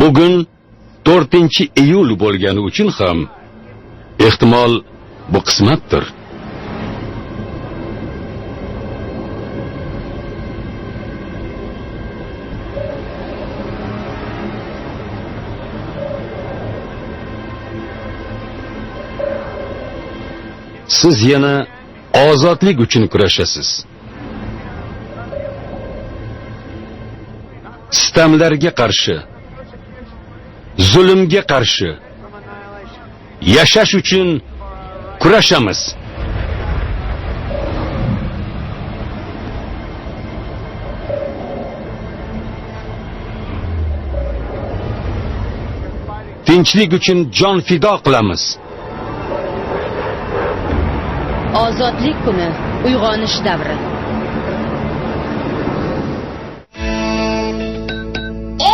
Bugun 4-iyul bo'lgani uchun ham ehtimol bu qismatdir. Siz yana ozodlik uchun kurashasiz. Sistemlarga qarshi, zulmga qarshi yashash uchun kurashamiz. Tinchlik uchun jon fido qilamiz. Ozodlik kuni, uyg'onish davri.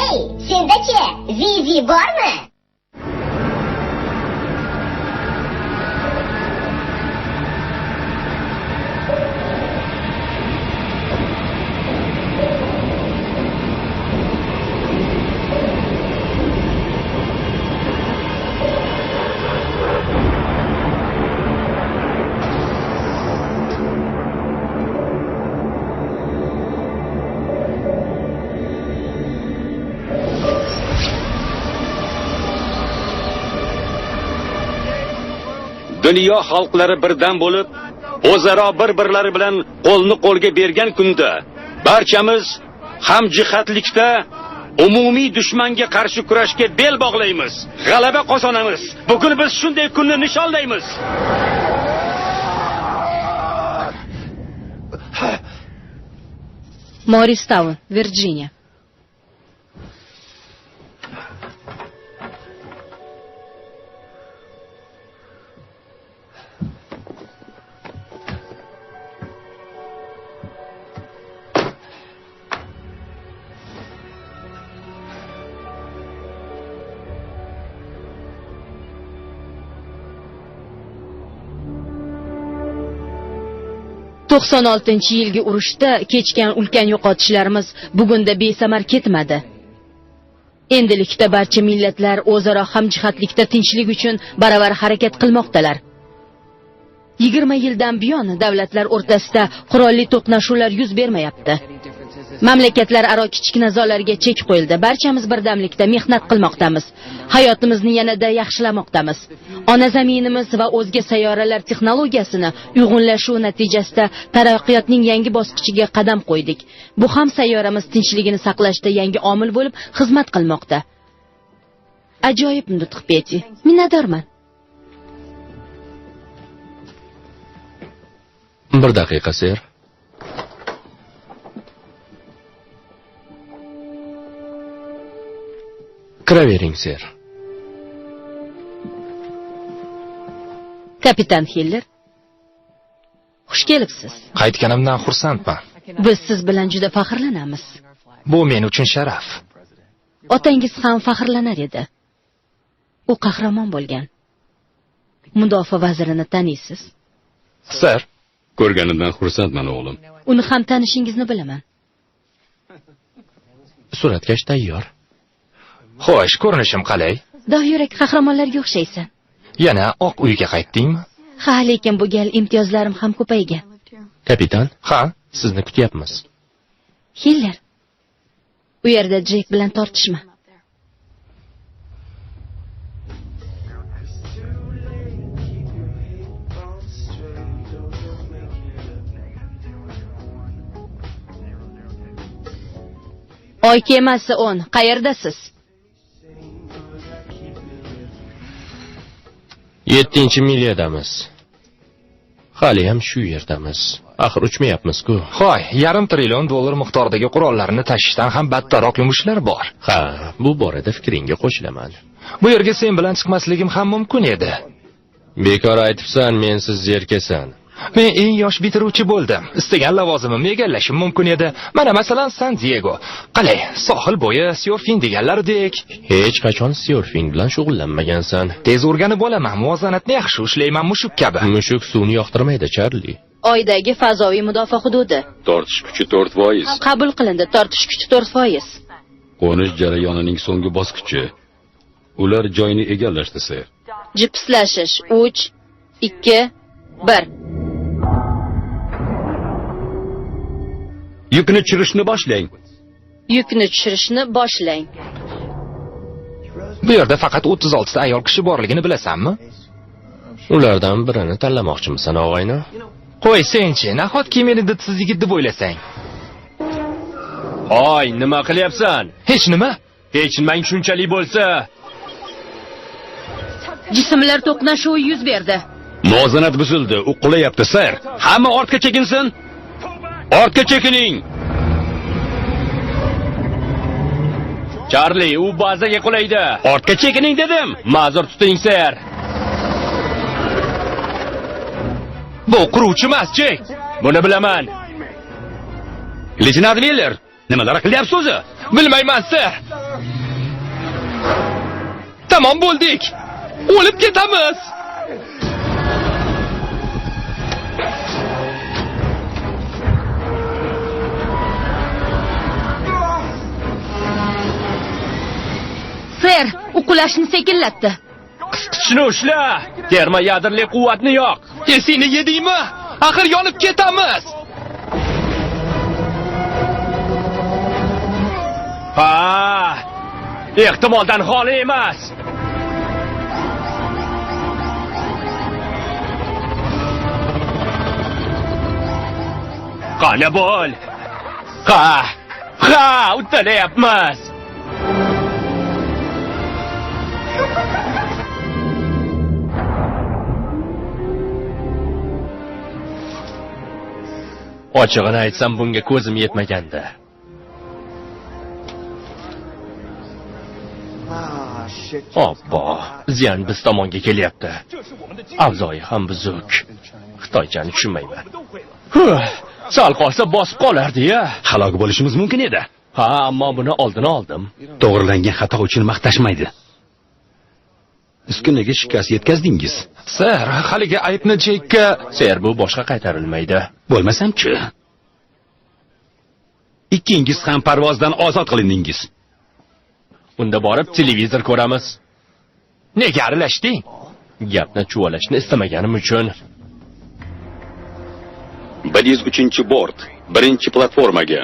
Ey, senda-chi Vivi bormi? Dunyo xalqlari birdan bo'lib, o'zaro bir-birlari bilan qo'lni qo'lga bergan kunda barchamiz hamjihatlikda umumiy dushmanga qarshi kurashga bel bog'laymiz. G'alaba qozonamiz. Bugun biz shunday kunni nishonlaymiz. Morristown, Virginia. Yilgi urushda kechgan ulkan yo'qotishlarimiz bugunda besamar ketmadi. Endilikda barcha millatlar o'zaro hamjihatlikda tinchlik uchun baravar harakat qilmoqdalar. 20 yildan buyon davlatlar o'rtasida qurolli to'qnashuvlar yuz bermayapti. Mamlakatlar aro kichik nizolarga chek qo'yildi. Barchamiz birdamlikda mehnat qilmoqdamiz. Hayotimizni yanada yaxshilamoqdamiz. Ona zaminimiz va o'zga sayyoralar texnologiyasini uyg'unlashuv natijasida taraqqiyotning yangi bosqichiga qadam qo'ydik. Bu ham sayyoramiz tinchligini saqlashda yangi omil bo'lib xizmat qilmoqda. Ajoyib nutq, Peti. Minnatdorman. Bir daqiqa, ser. Kiravering, ser. Kapitan Hiller. Xush kelibsiz. Qaytganimdan xursandman. Biz siz bilan juda faxrlanamiz. Bu men uchun sharaf. Otangiz ham faxrlanar edi. U qahramon bo'lgan. Mudofaa vazirini taniysiz? Sir, Ko'rganimdan xursandman, o'g'lim. Uni ham tanishingizni bilaman. Suratkash tayyor. xo'sh, ko'rinishim qalay? Dovyurak qahramonlarga o'xshaysan. Yana oq uyga qaytdingmi? Ha, lekin bu gal imtiyozlarim ham ko'paygan. Kapitan, Ha? sizni kutyapmiz. Hiller. U yerda Jek bilan tortishma. Oy kemasi 10. Qayerdasiz? 7-miliyadamiz. Hali ham shu yerdamiz. Axir uchmayapmiz-ku. Hoy, $1,5 trillion miqdoridagi qurollarni tashishdan ham battarroq yumushlar bor. Ha, bu borada fikringga qo'shilaman. Bu yerga sen bilan chiqmasligim ham mumkin edi. Bekor aytibsan, mensiz zerkasan. Men eng yosh bitiruvchi bo'ldim. Istagan lavozimimni egallashim mumkin edi. Mana masalan San Diego. Qalay, sohil bo'yi surfing deganlaridek. Hech qachon surfing bilan shug'ullanmagansan. Tez o'rganib olaman, muvozanatni yaxshi ushlayman mushuk kabi. Mushuk suvni yoqtirmaydi, Charlie. Oydagi fazoviy mudofaa hududi. Tortish kuchi 4%. Qabul qilindi, tortish kuchi 4%. Qo'nish jarayonining so'nggi bosqichi. Ular joyini egallashdi, ser. Jipslashish 3, 2, 1. Yukni tushirishni boshlang. Yukni tushirishni boshlang. Bu yerda faqat 36 ta ayol kishi borligini bilasanmi? Ulardan birini tanlamoqchimisan, og'ayni? Qo'y senchi, nahotki meni didsiz yigit deb o'ylasang? Hoy, nima qilyapsan? Hech nima. Kechirmang shunchalik bo'lsa. Jismlar to'qnashuvi yuz berdi. Muvozanat buzildi, u qulayapti, ser. Hamma ortga chekinsin. Ortga chekining. Charlie, u bazaga qulaydi. Ortga chekining dedim. Ma'zur tuting, ser. Bu quruvchi emas, Jek. Buni bilaman. Leytenant Miller, nimalar qilyapsiz o'zi? Bilmayman, ser. Tamom bo'ldik. O'lib ketamiz. Ser, u qulashni sekinlatdi. Qisqichni ushla. Termoyadrli quvvatni yoq. Esingni yedingmi? Axir yonib ketamiz. Ha! Ehtimoldan xoli emas. Qani bo'l. Ha, uddalayapmiz. Ochig'ini aytsam, bunga ko'zim yetmagandi. Oppo, ziyon biz tomonga kelyapti. Avzoyi ham buzuk. Xitoychani tushunmayman. Sal qolsa bosib qolardi-ya. Halok bo'lishimiz mumkin edi. Ha, ammo buni oldini oldim. To'g'rilangan xato uchun maqtashmaydi. Uskunaga shikast yetkazdingiz. Ser, haligi aybni Jekka. Ser, bu boshqa qaytarilmaydi. Bo'lmasam-chi? Ikkingiz ham parvozdan ozod qilindingiz. Unda borib televizor ko'ramiz. Nega aralashding? Gapni chuvalashni istamaganim uchun. 103-bort, 1-platformaga.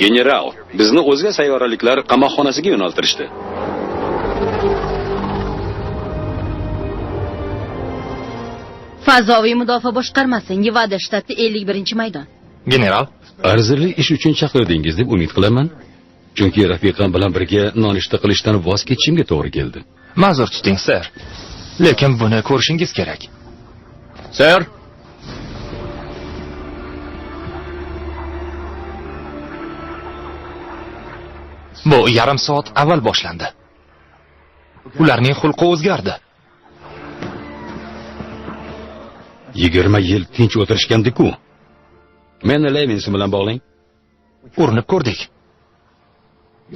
General, bizni o'zga sayyoraliklar qamoqxonasiga yo'naltirishdi. Fazoviy mudofaa boshqarmasi, Nevada shtati 51-maydon. General, Arzirli ish uchun chaqirdingiz deb umid qilaman. Chunki rafiqam bilan birga nonushta qilishdan voz kechishimga to'g'ri keldi. ma'zur tuting, ser. Lekin buni ko'rishingiz kerak. Ser, Bu yarim soat avval boshlandi. Ularning xulqi o'zgardi. 20 yil tinch o'tirishgandik-ku. Meni Levins bilan bog'lang. Urinib ko'rdik.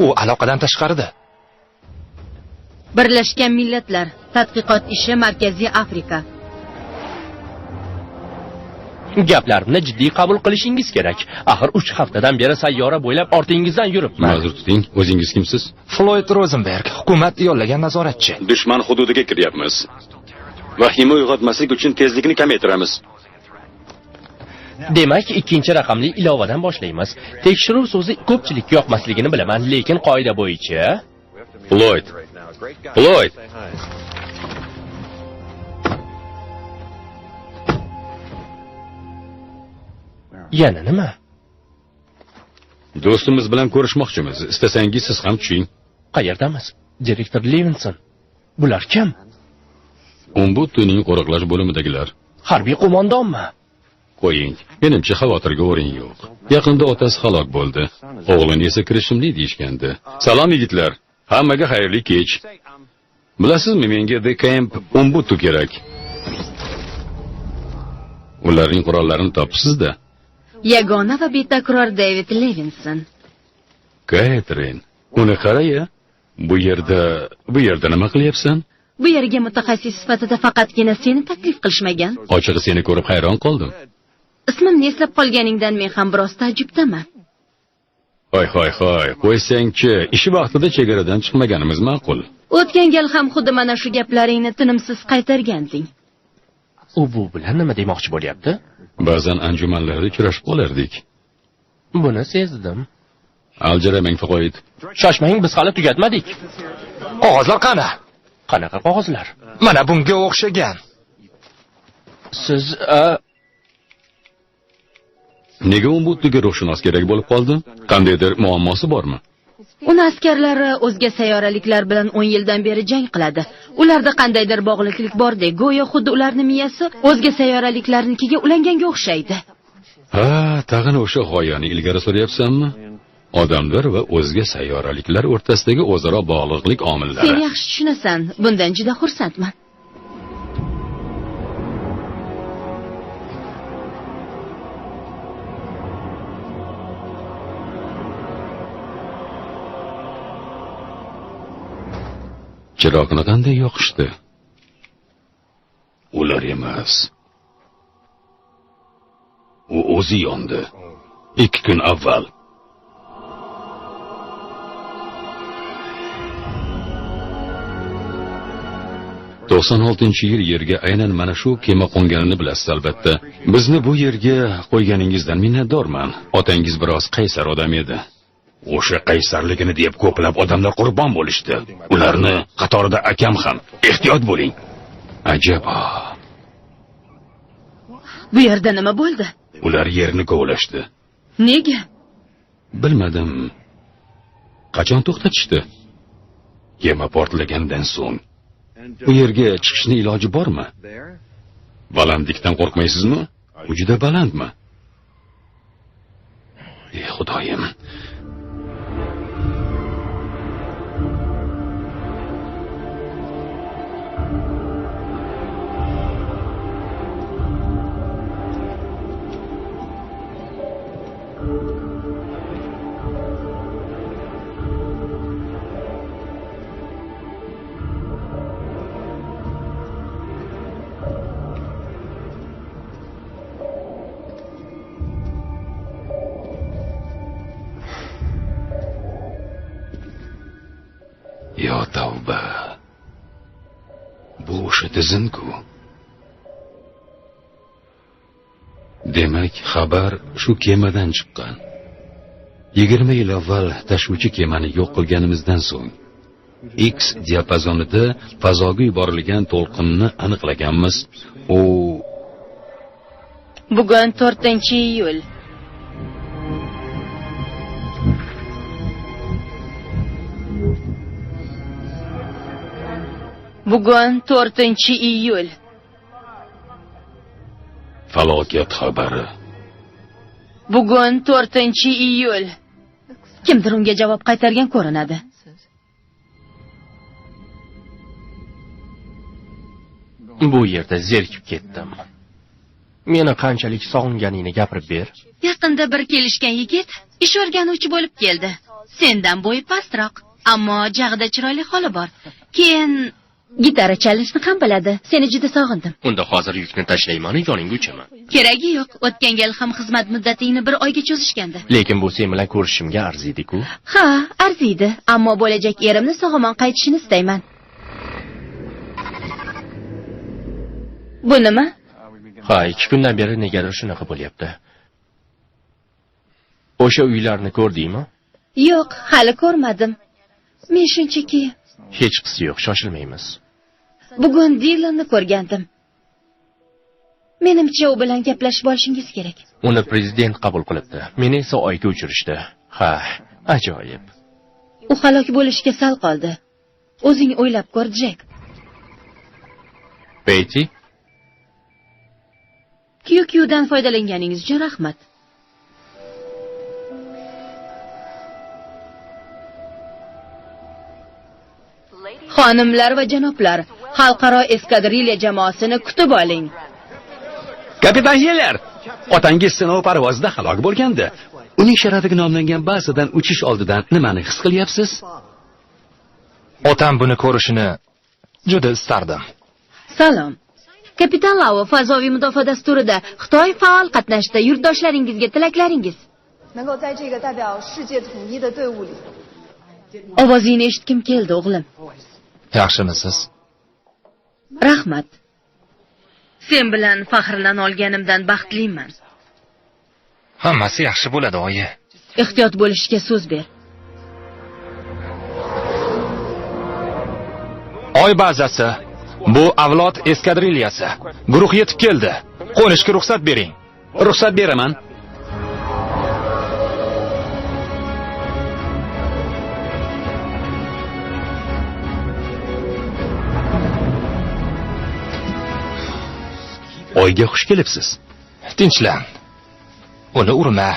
U aloqadan tashqarida. Birlashgan Millatlar tadqiqot ishi Markaziy Afrika. gaplarimni jiddiy qabul qilishingiz kerak. Axir 3 haftadan beri sayyora bo'ylab ortingizdan yuribman. Ma'zur tuting, o'zingiz kimsiz? Floyd Rosenberg, hukumat yollagan nazoratchi. Dushman hududiga kiryapmiz. Vahima uyg'otmaslik uchun tezlikni kamaytiramiz. Demak, ikkinchi raqamli ilovadan boshlaymiz. Tekshiruv so'zi ko'pchilikka yoqmasligini bilaman, lekin qoida bo'yicha Floyd. Yana nima? Do'stimiz bilan ko'rishmoqchimiz. Istasangiz siz ham tushing. Qayerdamiz? Direktor Levinson. Bular kim? Ombudsmanning qo'riqlash bo'limidagilar. Harbiy qo'mondonmi? Qo'ying. Menimcha xavotirga o'rin yo'q. Yaqinda otasi halok bo'ldi. O'g'lini esa kirishimli deyishgandi. Salom yigitlar. Hammaga xayrli kech. Bilasizmi, menga The Camp Ombudsman kerak. Ularning qurollarini topsiz-da. Yagona va betakror David Levinson. Catherine, uni qara-ya. Bu yerda nima qilyapsan? Bu yerga mutaxassis sifatida faqatgina seni taklif qilishmagan. Ochig'i seni ko'rib hayron qoldim. Ismimni eslab qolganingdan men ham biroz ta'jubdaman. Hoy, qo'ysang-chi, ishi vaqtida chegaradan chiqmaganimiz ma'qul. O'tgan gal ham xuddi mana shu gaplaringni tinimsiz qaytarganding. U bu bilan nima demoqchi bo'lyapti? Ba'zan anjumanlarda uchrashib qolardik. Buni sezdim. Aljaramang Foqoid. Shoshmang, biz hali tugatmadik. Qog'ozlar qani? Qanaqa qog'ozlar? Mana bunga o'xshagan. Siz Nega Umbudduga ruhshunos kerak bo'lib qoldi? Qandaydir muammosi bormi? Uni askarlari o'zga sayyoraliklar bilan 10 yildan beri jang qiladi. Ularda qandaydir bog'liqlik bordek, go'yo xuddi ularning miyasi o'zga sayyoraliklarnikiga ulanganga o'xshaydi. Ha, tag'in o'sha g'oyani ilgari suryapsanmi? Odamlar va o'zga sayyoraliklar o'rtasidagi o'zaro bog'liqlik omillari. Sen yaxshi tushunasan. Bundan juda xursandman. Chiroqni qanday yoqishdi? Ular emas. U o'zi yondi. 2 kun avval. ...96-yil yerga aynan mana shu kema qo'nganini bilasiz albatta. Bizni bu yerga qo'yganingizdan minnatdorman. Otangiz biroz qaysar odam edi. O'sha qaysarligini deb ko'plab odamlar qurbon bo'lishdi. Ularni qatorida akam ham. Ehtiyot bo'ling. Ajabo. Bu yerda nima bo'ldi? Ular yerni kovlashdi. Nega? Bilmadim. Qachon to'xtatishdi? Kema portlagandan so'ng. Bu yerga chiqishni iloji bormi? Balandlikdan qo'rqmaysizmi? U juda balandmi? Ey Xudoyim. Yo tavba. Bu o'sha tizim-ku. Demak, xabar shu kemadan chiqqan. 20 yil avval tashuvchi kemani yo'q qilganimizdan so'ng X diapazonida fazoga yuborilgan to'lqinni aniqlaganmiz. U Bugun 4-iyul. Bugun 4-iyul. falokat xabari. Bugun 4-iyul. Kimdir unga javob qaytargan ko'rinadi. Bu yerda zerikib ketdim. Meni qanchalik sog'inganingni gapirib ber. Yaqinda bir kelishgan yigit ish o'rganuvchi bo'lib keldi. Sendan bo'yi pastroq, ammo jag'ida chiroyli holi bor. Keyin gitara chalishni ham biladi. Seni juda sog'indim. Unda hozir yukni tashlayman-u yoningga Keragi yo'q. O'tgan gal ham xizmat muddatingni 1 oyga cho'zishgandi. Lekin bu sen bilan ko'rishimga arziydi-ku. Ha, arziydi, ammo bo'lajak erimni sog'omon qaytishini istayman. Bu nima? Ha, 2 kundan beri negadir shunaqa bo'lyapti. O'sha uylarni ko'rdingmi? Yo'q, hali ko'rmadim. Men shunchaki Hech qisi yo'q, shoshilmaymiz. bugun Dilanni ko'rgandim. Menimcha u bilan gaplashib olishingiz kerak. Uni prezident qabul qilibdi. Meni esa oyga uchirishdi. Ha, ajoyib. U halok bo'lishga sal qoldi. O'zing o'ylab ko'r, Jek. Betty, QQdan foydalanganingiz uchun rahmat. Xonimlar va janoblar, xalqaro eskadrilya jamoasini kutib oling. Kapitan Yeller, otangiz sinov parvozida halok bo'lgandi. Uning sharafiga nomlangan bazadan uchish oldidan nimani his qilyapsiz? Otam buni ko'rishini juda istardim. Salom. Kapitan Lao fazoviy mudofaa dasturida Xitoy faol qatnashdi. Yurtdoshlaringizga tilaklaringiz. 能够在这个代表世界统一的队伍里。 Ovozingni eshitkim keldi, o'g'lim. Yaxshimisiz? Rahmat. Sen bilan faxrlana olganimdan baxtliman. Hammasi yaxshi bo'ladi, oyi. Ehtiyot bo'lishga so'z ber. Oy bazasi, bu avlod eskadriliyasi. Guruh yetib keldi. Qo'nishga ruxsat bering. Ruxsat beraman. Oyga xush kelibsiz. Tinchlan. Uni urma.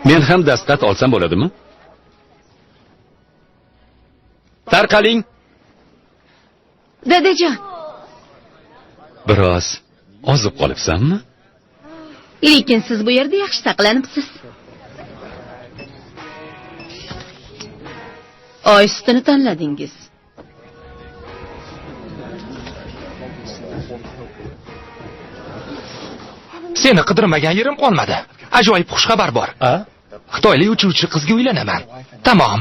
Men ham dastat olsam bo'ladimi? Tarqaling. Dadajon, Biroz ozib qolibsanmi? lekin siz bu yerda yaxshi saqlanibsiz. Oy sutini tanladingiz. Seni qidirmagan yerim qolmadi. Ajoyib xushxabar bor. Xitoylik uchuvchi qizga uylanaman. Tamom,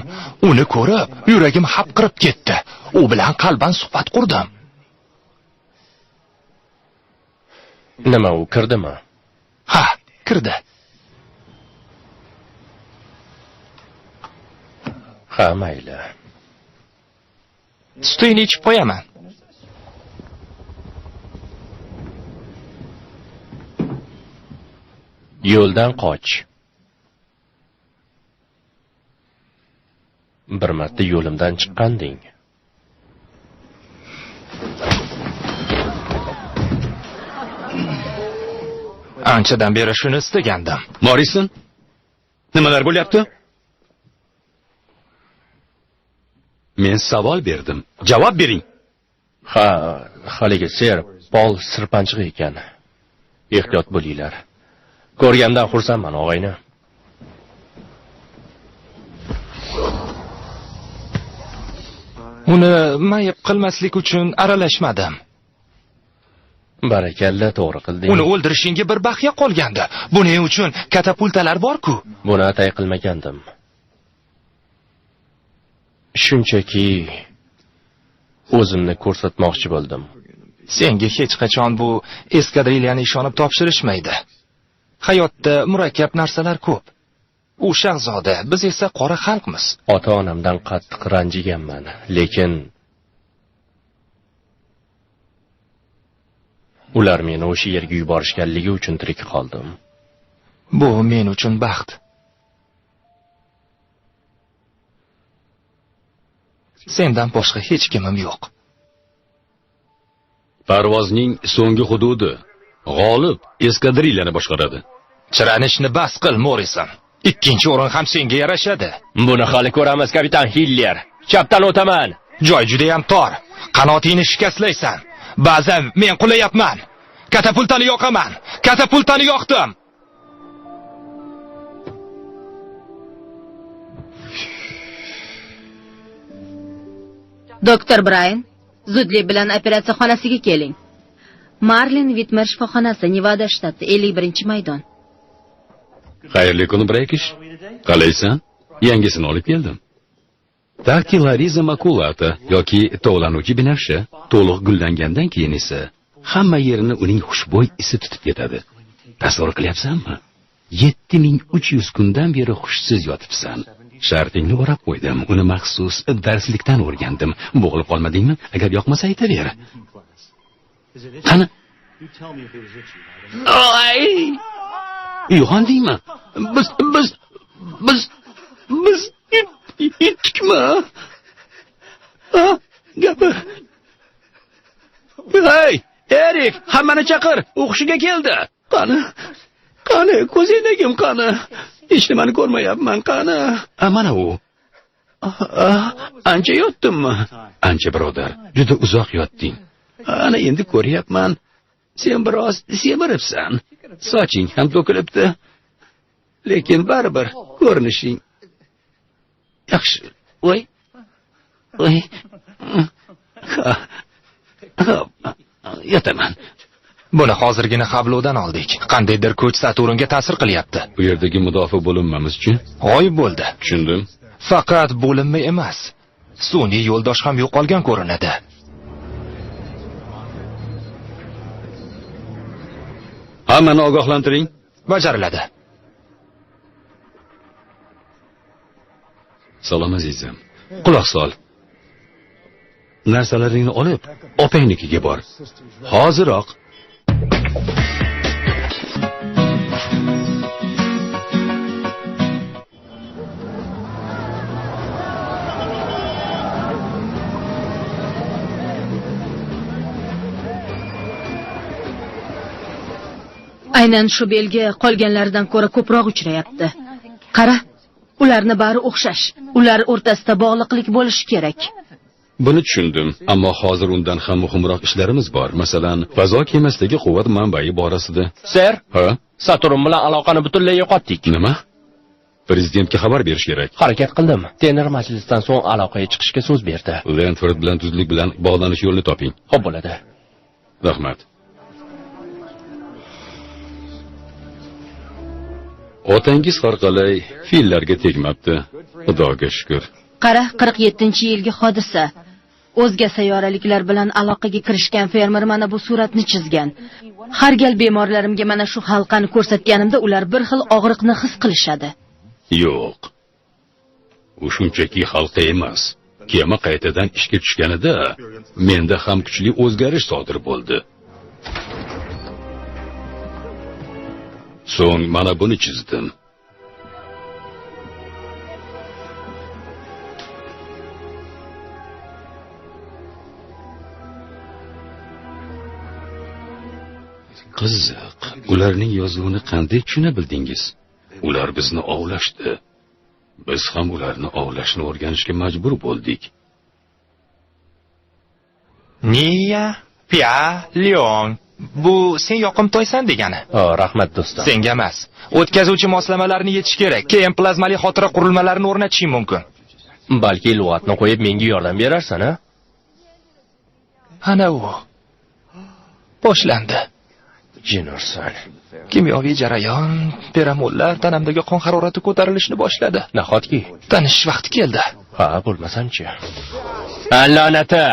uni ko'rib, yuragim hapqirib ketdi. U bilan qalban suhbat qurdim. Nima u kirdimi? Ha, kirdi. Ha, mayli. Sutini ichib qo'yaman. Yo'ldan qoch. Bir marta yo'limdan chiqqanding. Anchadan beri shuni istagandim. Morrison, nimalar bo'lyapti? Men savol berdim. Javob bering. Ha, haligi ser Pol sirpanchiq ekan. Ehtiyot bo'linglar. Ko'rgandan xursandman, og'ayni. Uni mayib qilmaslik uchun aralashmadim. Barakalla, to'g'ri qilding. Uni o'ldirishingga bir baxya qolgandi. Buning uchun katapultalar bor-ku. Buni atay qilmagandim. Shunchaki o'zimni ko'rsatmoqchi bo'ldim. Senga hech qachon bu eskadriliyani ishonib topshirishmaydi. Hayotda murakkab narsalar ko'p. U shahzoda, biz esa qora xalqmiz. Ota-onamdan qattiq ranjiganman, lekin ular meni o'sha yerga yuborishganligi uchun tirik qoldim. Bu men uchun baxt. Sendan boshqa hech kimim yo'q. Parvozning so'nggi hududi g'olib eskadriliyani boshqaradi. Chiranishni bas qil, Morrison. Ikkinchi o'rin ham senga yarashadi. Buni hali ko'ramiz, kapitan Hiller. Chapdan o'taman. Joy juda ham tor. Qanotingni shikastlaysan. Ba'zan men qulayapman. Katapultani yoqaman. Katapultani yoqdim. Doktor Brayn, zudlik bilan operatsiya xonasiga keling. Marlin Whitmer shifoxonasi, Nevada shtati, 51-maydon. Xayrli kun, Braykish. Qalaysan? Yangisini olib keldim. Taktilariza makulata yoki tovlanuvchi binafsha to'liq gullangandan keyin esa hamma yerini uning xushbo'y isi tutib ketadi. Tasavvur qilyapsanmi? 7300 kundan beri hushsiz yotibsan. Shartingni o'rab qo'ydim. Uni maxsus darslikdan o'rgandim. Bo'g'ilib qolmadingmi? Agar yoqmasa aytaver. Qani? Ay! Uyg'ondingmi? Biz yetdikmi? Gapir. Hey, Erik, hammani chaqir. O'qishiga keldi. Qani, ko'zingdagim qani? Hech nimani ko'rmayapman, qani? Mana u. Ancha yotdimmi? Ancha, birodar. Juda uzoq yotding. Ana endi ko'ryapman. Sen biroz semiribsan. soching ham to'kilibdi. Lekin baribir ko'rinishing yaxshi. Voy. Voy. Yotaman. Buni hozirgina Xavlovdan oldik. Qandaydir kuch Saturnga ta'sir qilyapti. Bu yerdagi mudofaa bo'linmamizchi? G'oyib bo'ldi. Tushundim. Faqat bo'linma emas. Sun'iy yo'ldosh ham yo'qolgan ko'rinadi. Hammani ogohlantiring. Bajariladi. Salom azizim. Quloq sol. Narsalaringni olib, opangnikiga bor. Hoziroq. Aynan shu belgi qolganlardan ko'ra ko'proq uchrayapti. Qara, ularni bari o'xshash. Ular o'rtasida bog'liqlik bo'lishi kerak. Buni tushundim, ammo hozir undan ham muhimroq ishlarimiz bor. Masalan, fazo kemasidagi quvvat manbai borasida. Ser, Ha? Saturn bilan aloqani butunlay yo'qotdik. Nima? Prezidentga xabar berish kerak. Harakat qildim. Tenor majlisdan so'ng aloqaga chiqishga so'z berdi. Lentford bilan zudlik bilan bog'lanish yo'lini toping. Xo'p bo'ladi. Rahmat. Otangiz har qalay fillarga tegmabdi. Xudoga shukr. Qara, 47-yilgi hodisa. O'zga sayyoraliklar bilan aloqaga kirishgan fermer mana bu suratni chizgan. Har gal bemorlarimga mana shu halqani ko'rsatganimda ular bir xil og'riqni his qilishadi. Yo'q. U shunchaki halqa emas. Kema qaytadan ishga tushganida menda ham kuchli o'zgarish sodir bo'ldi. So'ng mana buni chizdim. Qiziq, ularning yozuvini qanday tushuna bildingiz? Ular bizni ovlashdi. Biz ham ularni ovlashni o'rganishga majbur bo'ldik. Niya, Pia, Leon. Bu sen yoqimtoysan degani. Rahmat do'stim. Senga emas. O'tkazuvchi moslamalarni yetish kerak. Keyin plazmali xotira qurilmalarini o'rnatishing mumkin. Balki lug'atni qo'yib menga yordam berarsan, ha? Ana u. Boshlandi. Jinursan. Kimyoviy jarayon, peramollar tanamdagi qon harorati ko'tarilishni boshladi. Nahotki Tanishish vaqti keldi. ha, bo'lmasam-chi. La'nati.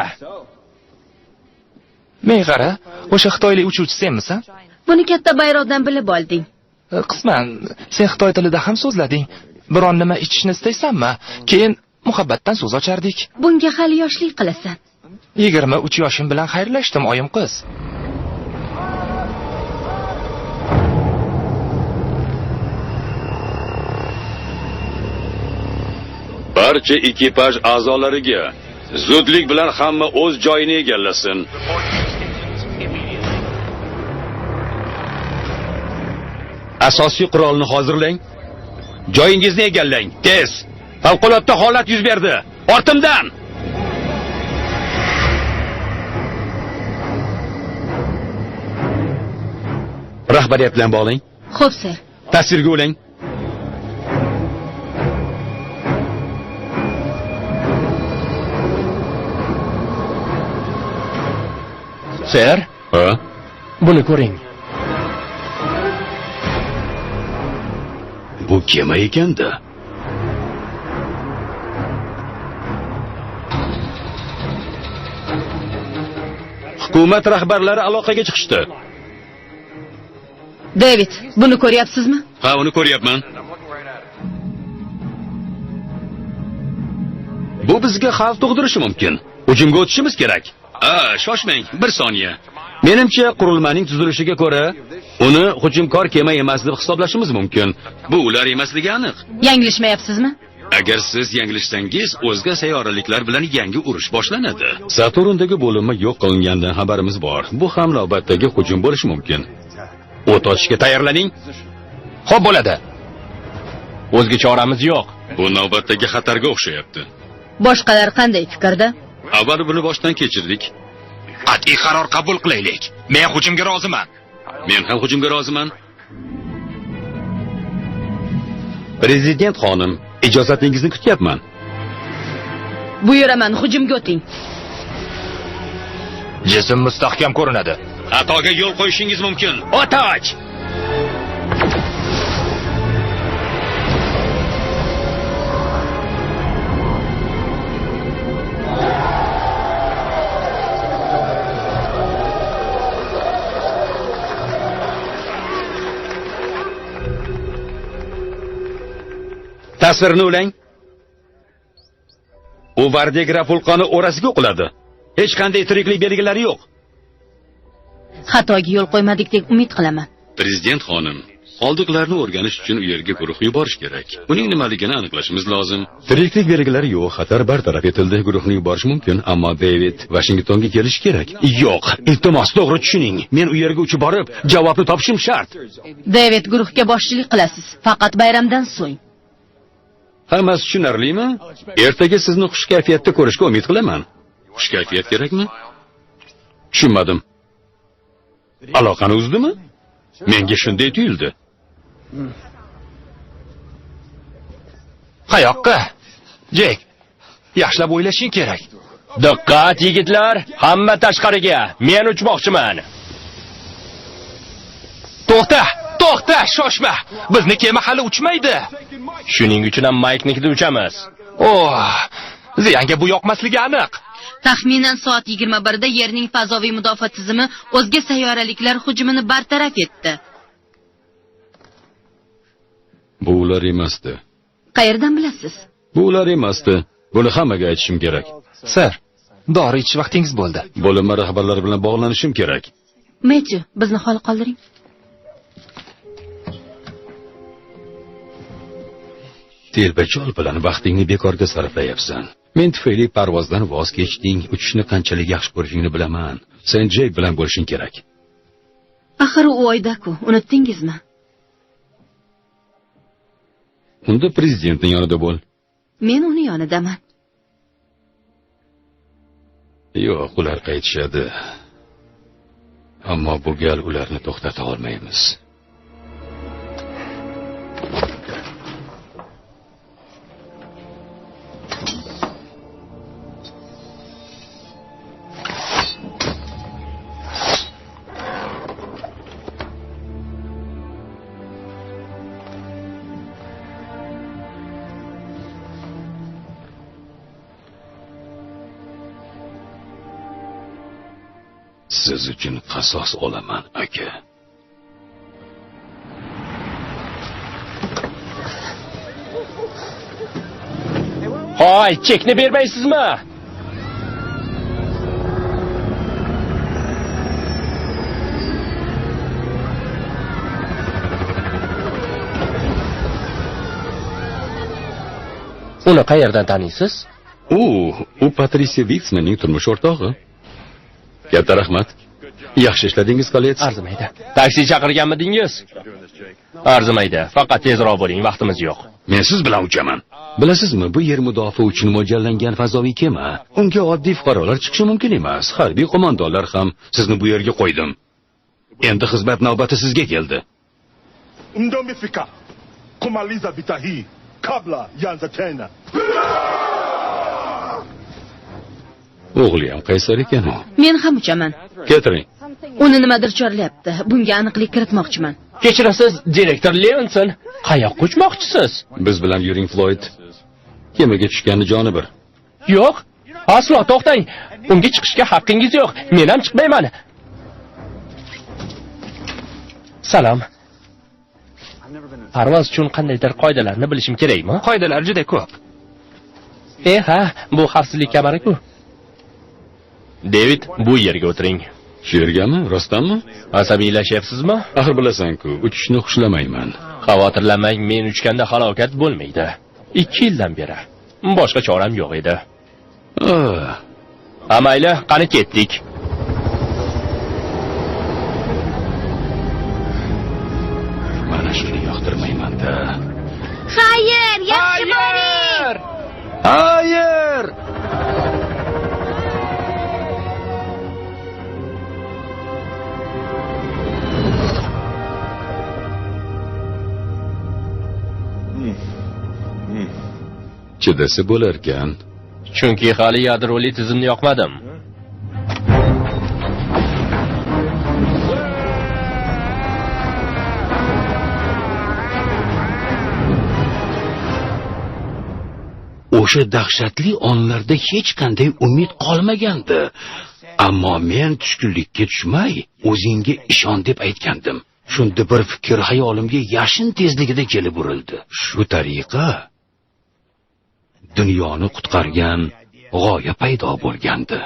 Men qara, o'sha xitoylik uchuvchi senmisan? Buni katta bayroqdan bilib olding. Qisman, sen xitoy tilida ham so'zlading. Biron nima ichishni istaysanmi? Keyin muhabbatdan so'z ochardik. Bunga hali yoshlik qilasan. 23 yoshim bilan xayrlashdim, oyim qiz. Barcha ekipaj a'zolariga zudlik bilan hamma o'z joyini egallasin. Asosiy qurolni hozirlang. Joyingizni egallang. Tez. Favqulodda holat yuz berdi. Ortimdan. Rahbariyat bilan bog'lang. Xo'p, ser. Tasvirga oling. Ser, Ha? buni ko'ring. Bu kema ekanda. Hukumat rahbarlari aloqaga chiqishdi. David, buni ko'ryapsizmi? Ha, uni ko'ryapman. Bu bizga xavf tug'dirishi mumkin. Hujumga o'tishimiz kerak. Shoshmang, bir soniya. Menimcha, qurilmaning tuzilishiga ko'ra, uni hujumkor kema emas deb hisoblashimiz mumkin. Bu ular emasligi aniq. Yanglishmayapsizmi? Agar siz yanglishsangiz, o'zga sayyoraliklar bilan yangi urush boshlanadi. Saturndagi bo'linma yo'q qilingandan xabarimiz bor. Bu ham navbatdagi hujum bo'lishi mumkin. O't ochishga tayyorlaning. Xo'p bo'ladi. O'zga choramiz yo'q. Bu navbatdagi xatarga o'xshayapti. Boshqalar qanday fikrda? Avval buni boshdan kechirdik. Qat'iy qaror qabul qilaylik. Men hujumga roziman. Men ham hujumga roziman. Prezident xonim, ijozatingizni kutyapman. Buyuraman, hujumga o'ting. Jism mustahkam ko'rinadi. Xatoga yo'l qo'yishingiz mumkin. Otoch! Tasvirni ulang. U Vardegra vulqoni orasiga o'qiladi. Hech qanday tiriklik belgilari yo'q. Xatoga yo'l qo'ymadik deb umid qilaman. Prezident xonim, qoldiqlarni o'rganish uchun u yerga guruh yuborish kerak. Uning nimaligini aniqlashimiz lozim. Tiriklik belgilari yo'q, xatar bartaraf etildi. Guruhni yuborish mumkin, ammo David Washingtonga kelish kerak. Yo'q, iltimos to'g'ri tushuning. Men u yerga uchib borib, javobni topishim shart. David, guruhga boshchilik qilasiz, faqat bayramdan so'ng. Hammasi tushunarlimi? Ertaga sizni xush kayfiyatda ko'rishga umid qilaman. Xush kayfiyat kerakmi? Tushunmadim. Aloqani uzdimi? Menga shunday tuyuldi. Qayoqqa? Jek, yaxshilab o'ylashing kerak. Diqqat yigitlar, hamma tashqariga. Men uchmoqchiman. To'xta, shoshma. Bizni kema hali uchmaydi. Shuning uchun ham Mike'nikida uchamiz. Ziyanga bu yoqmasligi aniq. Taxminan soat 21 da Yerning fazoviy mudofaa tizimi o'zga sayyoraliklar hujumini bartaraf etdi. Bu ular emasdi. Qayerdan bilasiz? Bu ular emasdi. Buni hammaga aytishim kerak. Sir, dori ichish vaqtingiz bo'ldi. Bo'linma rahbarlari bilan bog'lanishim kerak. Mechu, bizni xoli qoldiring. Telbachol bilan vaqtingni bekorga sarflayapsan. Men tufayli parvozdan voz kechding, uchishni qanchalik yaxshi ko'rishingni bilaman. Sen Jek bilan bo'lishing kerak. Axir u oyda-ku, unutdingizmi? Unda prezidentning yonida bo'l. Men uni yonidaman. Yo'q, ular qaytishadi. Ammo bu gal ularni to'xtata olmaymiz. Siz uchun qasos olaman, aka. Hoy, chekni bermaysizmi? Uni qayerdan taniysiz? U Patricia Wixmanning turmush o'rtog'i. Katta rahmat. Yaxshi ishladingiz, Kolets. Arzimaydi. Taksi chaqirganmidingiz? Arzimaydi. Faqat tezroq bo'ling, vaqtimiz yo'q. Men siz bilan uchaman. Bilasizmi, bu yer mudofaa uchun mo'ljallangan fazoviy kema. Unga oddiy fuqarolar chiqishi mumkin emas. Harbiy qo'mondonlar ham sizni bu yerga qo'ydim. Endi xizmat navbati sizga keldi. Umefika kumaliza vita hii kabla yanza tena. O'g'li ham qaysar ekan u. Men ham uchaman. Keltiring. Uni nimadir chorlayapti. Bunga aniqlik kiritmoqchiman. Kechirasiz, direktor Levinson. Qayoqqa uchmoqchisiz? Biz bilan yuring, Floyd. Kemaga tushgani joni bir. Yo'q. Aslo to'xtang. Unga chiqishga haqqingiz yo'q. Men ham chiqmayman. Salom. Parvoz uchun qandaydir qoidalarni bilishim kerakmi? Qoidalar juda ko'p. Ha, bu xavfsizlik kamari-ku. David, bu yerga o'tiring. Shu yergami? Rostdanmi? Asabiylashyapsizmi? Axir bilasan-ku, uchishni xushlamayman. Xavotirlanmang, men uchganda halokat bo'lmaydi. 2 yildan beri. Boshqa choram yo'q edi. Mayli, qani ketdik. Mana shuni yoqtirmayman-da. Xayr, yaxshi bo'ling. Hayır! chidasa bo'larkan. Chunki hali yadroli tizimni yoqmadim. O'sha dahshatli onlarda hech qanday umid qolmagandi. Ammo men tushkunlikka tushmay, o'zingga ishon deb aytgandim. Shunda bir fikr hayolimga yashin tezligida kelib urildi. Shu tariqa dunyoni qutqargan g'oya paydo bo'lgandi.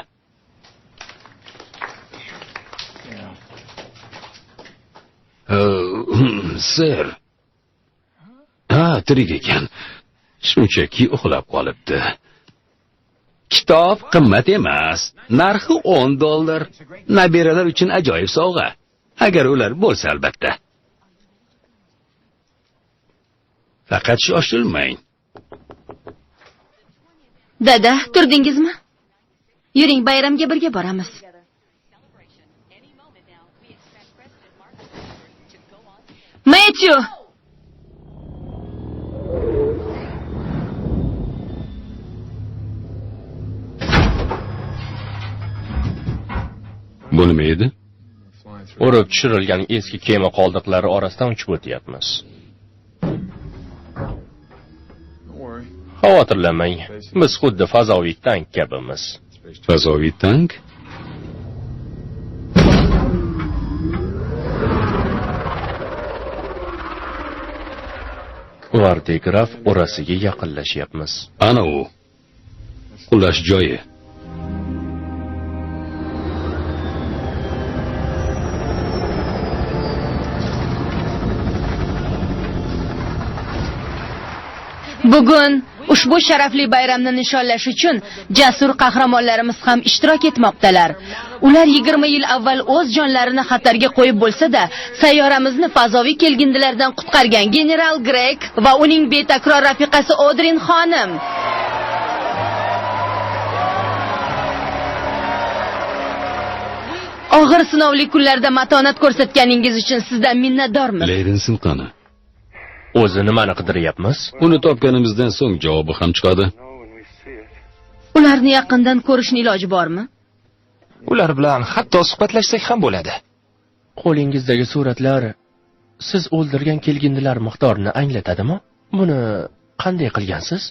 Sir. Tirik ekan. Shunchaki uxlab qolibdi. Kitob qimmat emas. Narxi $10. Nabiralar uchun ajoyib sovg'a. Agar ular bo'lsa albatta. Faqat shoshilmang. Dada, turdingizmi? Yuring, bayramga birga boramiz. Matthew! Bu nima edi? Urib tushirilgan eski kema qoldiqlari orasidan uchib o'tyapmiz. Xavotirlanmang, biz xuddi fazoviy tank kabimiz. Fazoviy tank? Vardigraf orasiga yaqinlashyapmiz. Ana u. Qulash joyi. Bugun ushbu sharafli bayramni nishonlash uchun jasur qahramonlarimiz ham ishtirok etmoqdalar. Ular 20 yil avval o'z jonlarini xatarga qo'yib bo'lsa-da, sayyoramizni fazoviy kelgindilardan qutqargan general Greg va uning betakror rafiqasi Odrin xonim. Og'ir sinovli kunlarda matonat ko'rsatganingiz uchun sizdan minnatdormiz. Leyrinsin qani. O'zi nimani qidiryapmiz? Uni topganimizdan so'ng javobi ham chiqadi. Ularni yaqindan ko'rishning iloji bormi? Ular bilan hatto suhbatlashsak ham bo'ladi. Qo'lingizdagi suratlar siz o'ldirgan kelgindilar miqdorini anglatadimi? Buni qanday qilgansiz?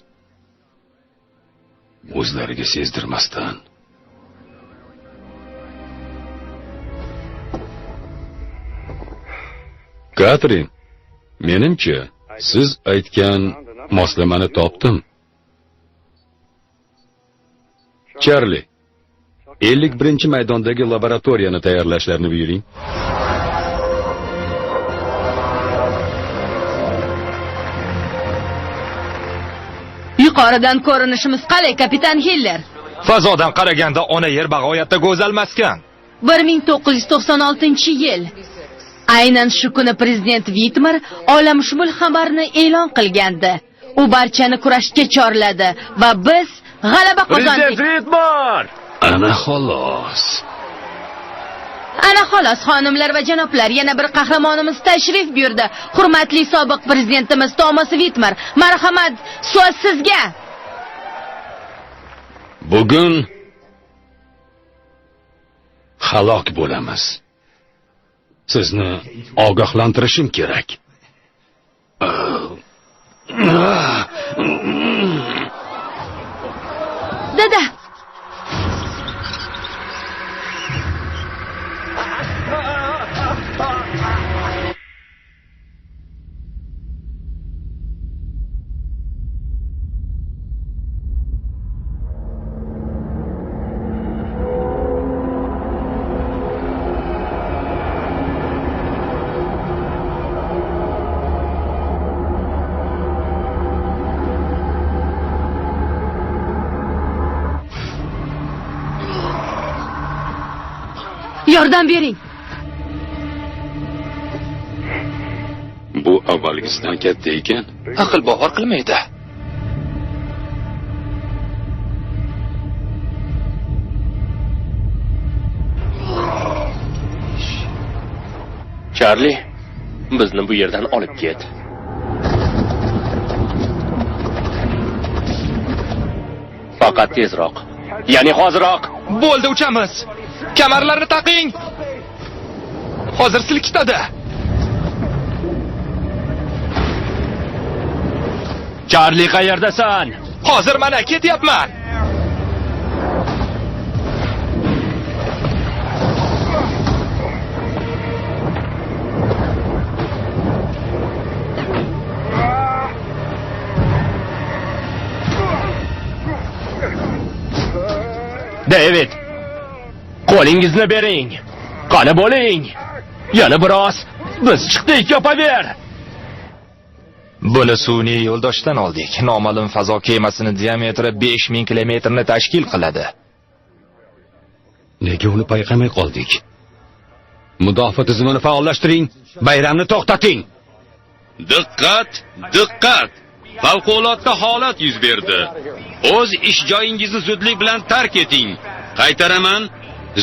O'zlariga sezdirmasdan. Katrin, menimcha, siz aytgan moslamani topdim. Charlie, 51-maydondagi laboratoriyani tayyorlashlarini buyuring. Yuqoridan ko'rinishimiz qalay, kapitan Hiller? Fazodan qaraganda ona yer bag'oyatda go'zal maskan. 1996-yil. Aynan shu kuni prezident Whitmer olamshumul xabarni e'lon qilgandi. U barchani kurashga chorladi va biz g'alaba qozondik. Prezident Whitmer! Ana xolos. Ana xolos, xonimlar va janoblar, yana bir qahramonimiz tashrif buyurdi. Hurmatli sobiq prezidentimiz Thomas Whitmer, marhamat, so'z sizga. Bugun halok bo'lamiz. Sizni ogohlantirishim kerak. Dada. Yordam bering. Bu avvalgisidan katta ekan. Aql bovar qilmaydi. Charlie, bizni bu yerdan olib ket. Faqat tezroq. Ya'ni hoziroq. Bo'ldi, uchamiz. Kamarlarni taqing. Hozir silkitadi. Charli qayerdasan? Hozir mana ketyapman. David, qo'lingizni bering. Qani bo'ling. Yana biroz. Biz chiqdik, yopaver. Buni sun'iy yo'ldoshdan oldik. Noma'lum fazo kemasini diametri 5000 kilometrni tashkil qiladi. Nega uni payqamay qoldik? Mudofaa tizimini faollashtiring, bayramni to'xtating. Diqqat, diqqat! Favqulodda holat yuz berdi. O'z ish joyingizni zudlik bilan tark eting. Qaytaraman,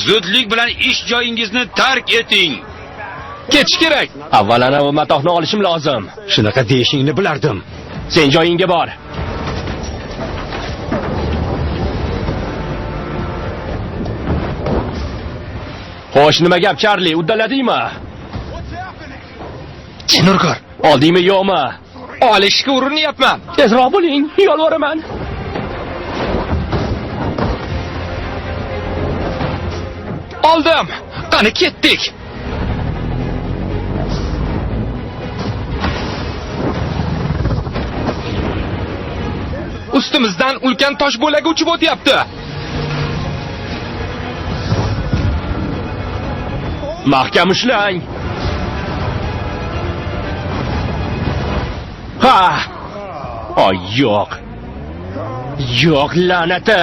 zudlik bilan ish joyingizni tark eting. Ketish kerak. Avval ana bu matohni olishim lozim. Shunaqa deyishingni bilardim. Sen joyingga bor. Xo'sh, nima gap Charli, uddaladingmi? Chinurgor, Oldingmi yo'qmi? olishga urinyapman. Tezroq bo'ling, yolvoraman. Oldim. Qani ketdik. Ustimizdan ulkan tosh bo'lagi uchib o'tyapti. Mahkam ushlang. Ha! Oy, yo'q. Yo'q, la'nati.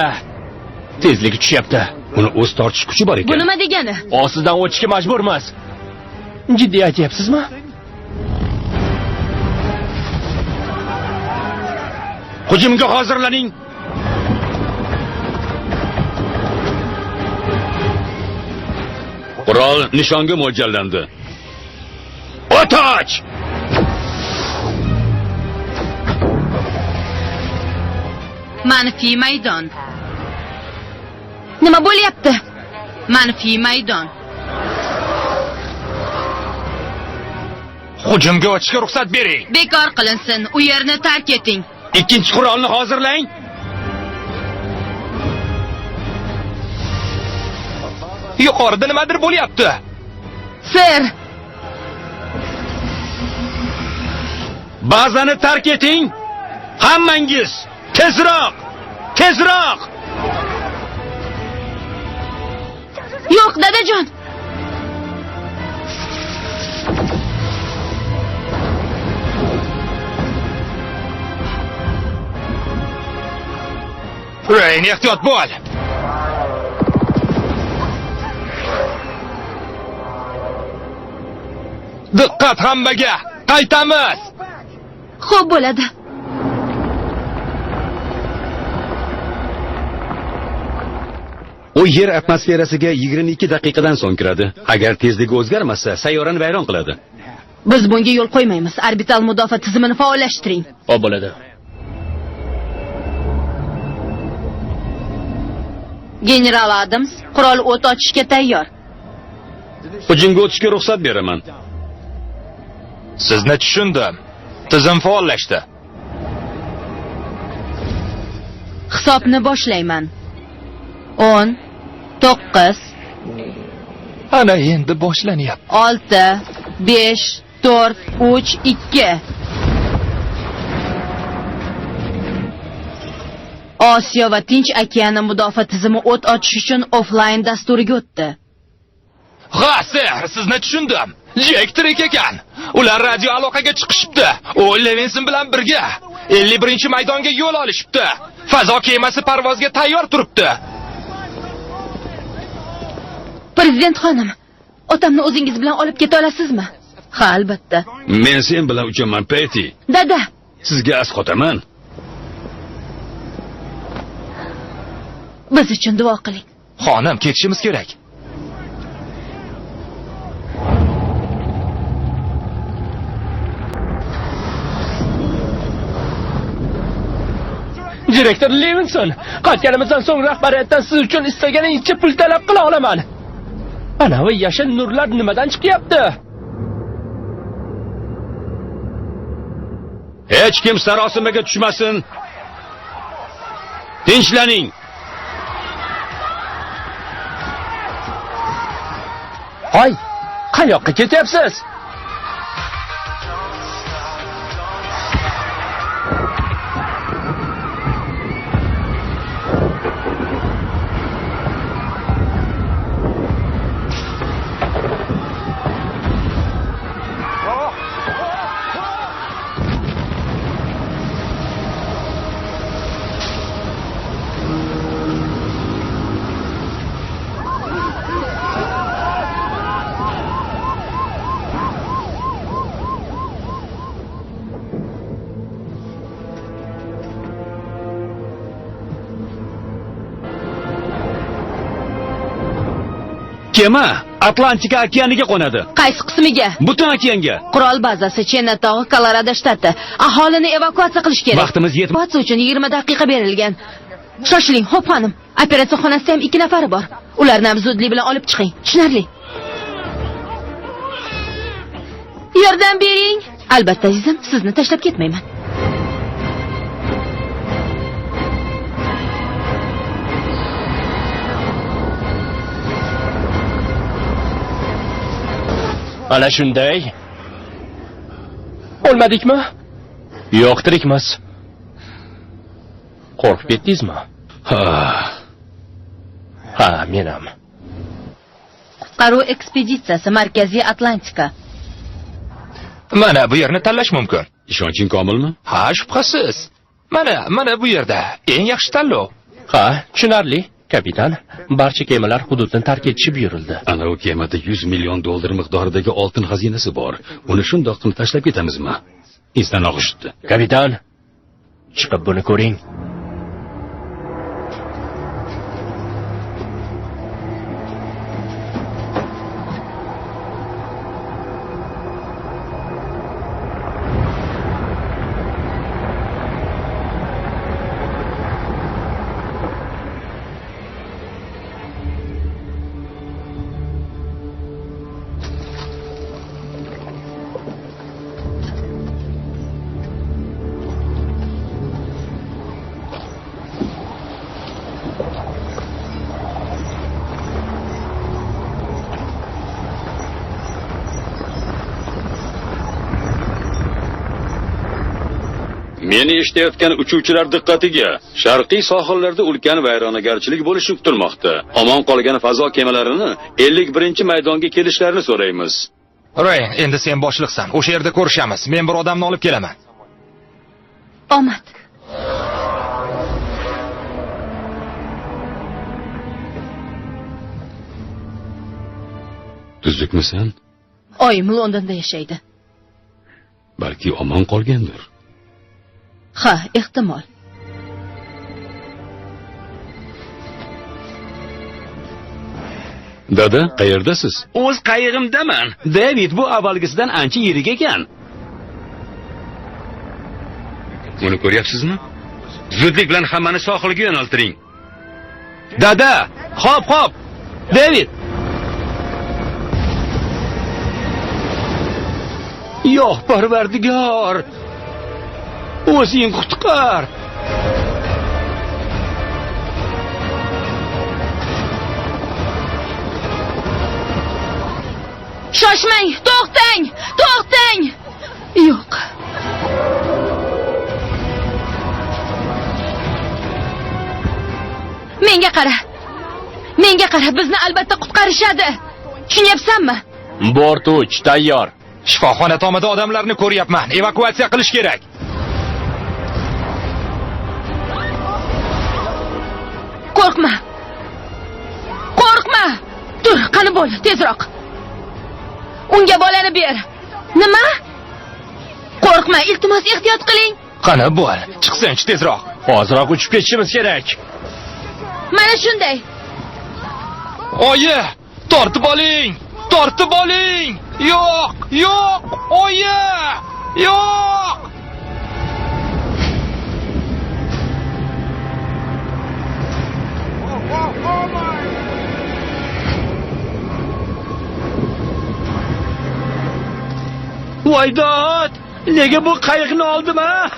Tezligi tushyapti. Uni o'z tortish kuchi bor ekan. Bu nima degani? Ostidan o'tishga majburmiz. Jiddiy aytyapsizmi? Hujumga hozirlaning. Qurol nishonga mo'ljallandi. Otoch! Manfiy maydon. Nima bo'lyapti? Manfiy maydon. Hujumga o'tishga ruxsat bering. Bekor qilinsin. U yerni tark eting. Ikkinchi qurolni hozirlang. Yuqorida nimadir bo'lyapti. Sir, Bazani tark eting. Hammangiz tezroq! Tezroq! yo'q dadajon. Rayn, ehtiyot bo'l. Diqqat hammaga. Qaytamiz. Xo'p bo'ladi. U yer atmosferasiga 22 daqiqadan so'ng kiradi. Agar tezligi o'zgarmasa, sayyorani vayron qiladi. Biz bunga yo'l qo'ymaymiz. Orbital mudofaa tizimini faollashtiring. Xo'p bo'ladi. General Adams, qurol o't ochishga tayyor. Hujumga o'tishga ruxsat beraman. Sizni tushundim. Tizim faollashdi. Hisobni boshlayman. 10, 9, Ana endi boshlanyapti. 6, 5, 4, 3, 2. Osiyo va Tinch okeani mudofaa tizimi o't ochish uchun offline dasturiga o'tdi. Ha, sir, sizni tushundim. Jek tirik ekan. Ular radio aloqaga chiqishibdi. U Levinson bilan birga 51-maydonga yo'l olishibdi. Fazo kemasi parvozga tayyor turibdi. Prezident xonim, otamni o'zingiz bilan olib keta olasizmi? Ha, albatta. Men sen bilan uchaman, Peti. Dada, Sizga asqotaman. biz uchun duo qiling. Xonim, ketishimiz kerak. Direktor Levinson, qaytganimizdan so'ng rahbariyatdan siz uchun istaganingizcha pul talab qila olaman. Anavi yashil nurlar nimadan chiqyapti? Hech kim sarosimaga tushmasin. Tinchlaning. Hoy, qayoqqa ketyapsiz? Kema Atlantika okeaniga qo'nadi. Qaysi qismiga? Butun okeanga. Qurol bazasi Chenatog'i, Kolorado shtati. Aholini evakuatsiya qilish kerak. Vaqtimiz yetib. Evakuatsiya uchun 20 daqiqa berilgan. Shoshiling, xo'p xonim. Operatsiya xonasida ham 2 nafari bor. Ularni ham zudlik bilan olib chiqing. Tushunarli? Yordam bering. Albatta azizim, sizni tashlab ketmayman. Ana shunday. O'lmadikmi? Yo'q, tirikmiz. Qo'rqib ketdingizmi? Ha, men ham. Qutqaruv ekspeditsiyasi Markaziy Atlantika. Mana bu yerni tanlash mumkin. Ishonching komilmi? Ha, shubhasiz. Mana bu yerda eng yaxshi tanlov. Ha, tushunarli. Kapitan, barcha kemalar hududni tark etishi buyurildi. Ana u kemada 100 million dollar miqdoridagi oltin xazinasi bor. Uni shundoq qilib tashlab ketamizmi? Esdan og'ishdi. Kapitan, chiqib buni ko'ring. Meni eshitayotgan uchuvchilar diqqatiga. Sharqiy sohillarda ulkan vayronagarchilik bo'lishi kutilmoqda. Omon qolgan fazo kemalarini 51-maydonga kelishlarini so'raymiz. Roy, endi sen boshliqsan. O'sha yerda ko'rishamiz. Men bir odamni olib kelaman. Omad. Tuzukmisan? Oyim Londonda yashaydi. Balki omon qolgandir. Ha, ehtimol. Dada, qayerdasiz? O'z qayig'imdaman. David bu avvalgisidan ancha yirik ekan. Buni ko'ryapsizmi? Zudlik bilan hammani sohilga yo'naltiring. Dada, hop. David. Yo'q, Parvardigor. O'zing qutqar. Shoshmang, to'xtang! Yo'q. Menga qara, bizni albatta qutqarishadi. Tushunyapsanmi? Bort uch tayyor. Shifoxona tomida odamlarni ko'ryapman. Evakuatsiya qilish kerak. Qo'rqma. Tur, qani bo'l, tezroq. Unga bolani ber. Nima? Qo'rqma, iltimos ehtiyot qiling. Qani bo'l, chiqsin tezroq. Hozirroq uchib ketishimiz kerak. Mana shunday. Oyi, tortib oling. Yo'q, oyi. Yo'q. Voydod! Nega bu qayiqni oldim ha?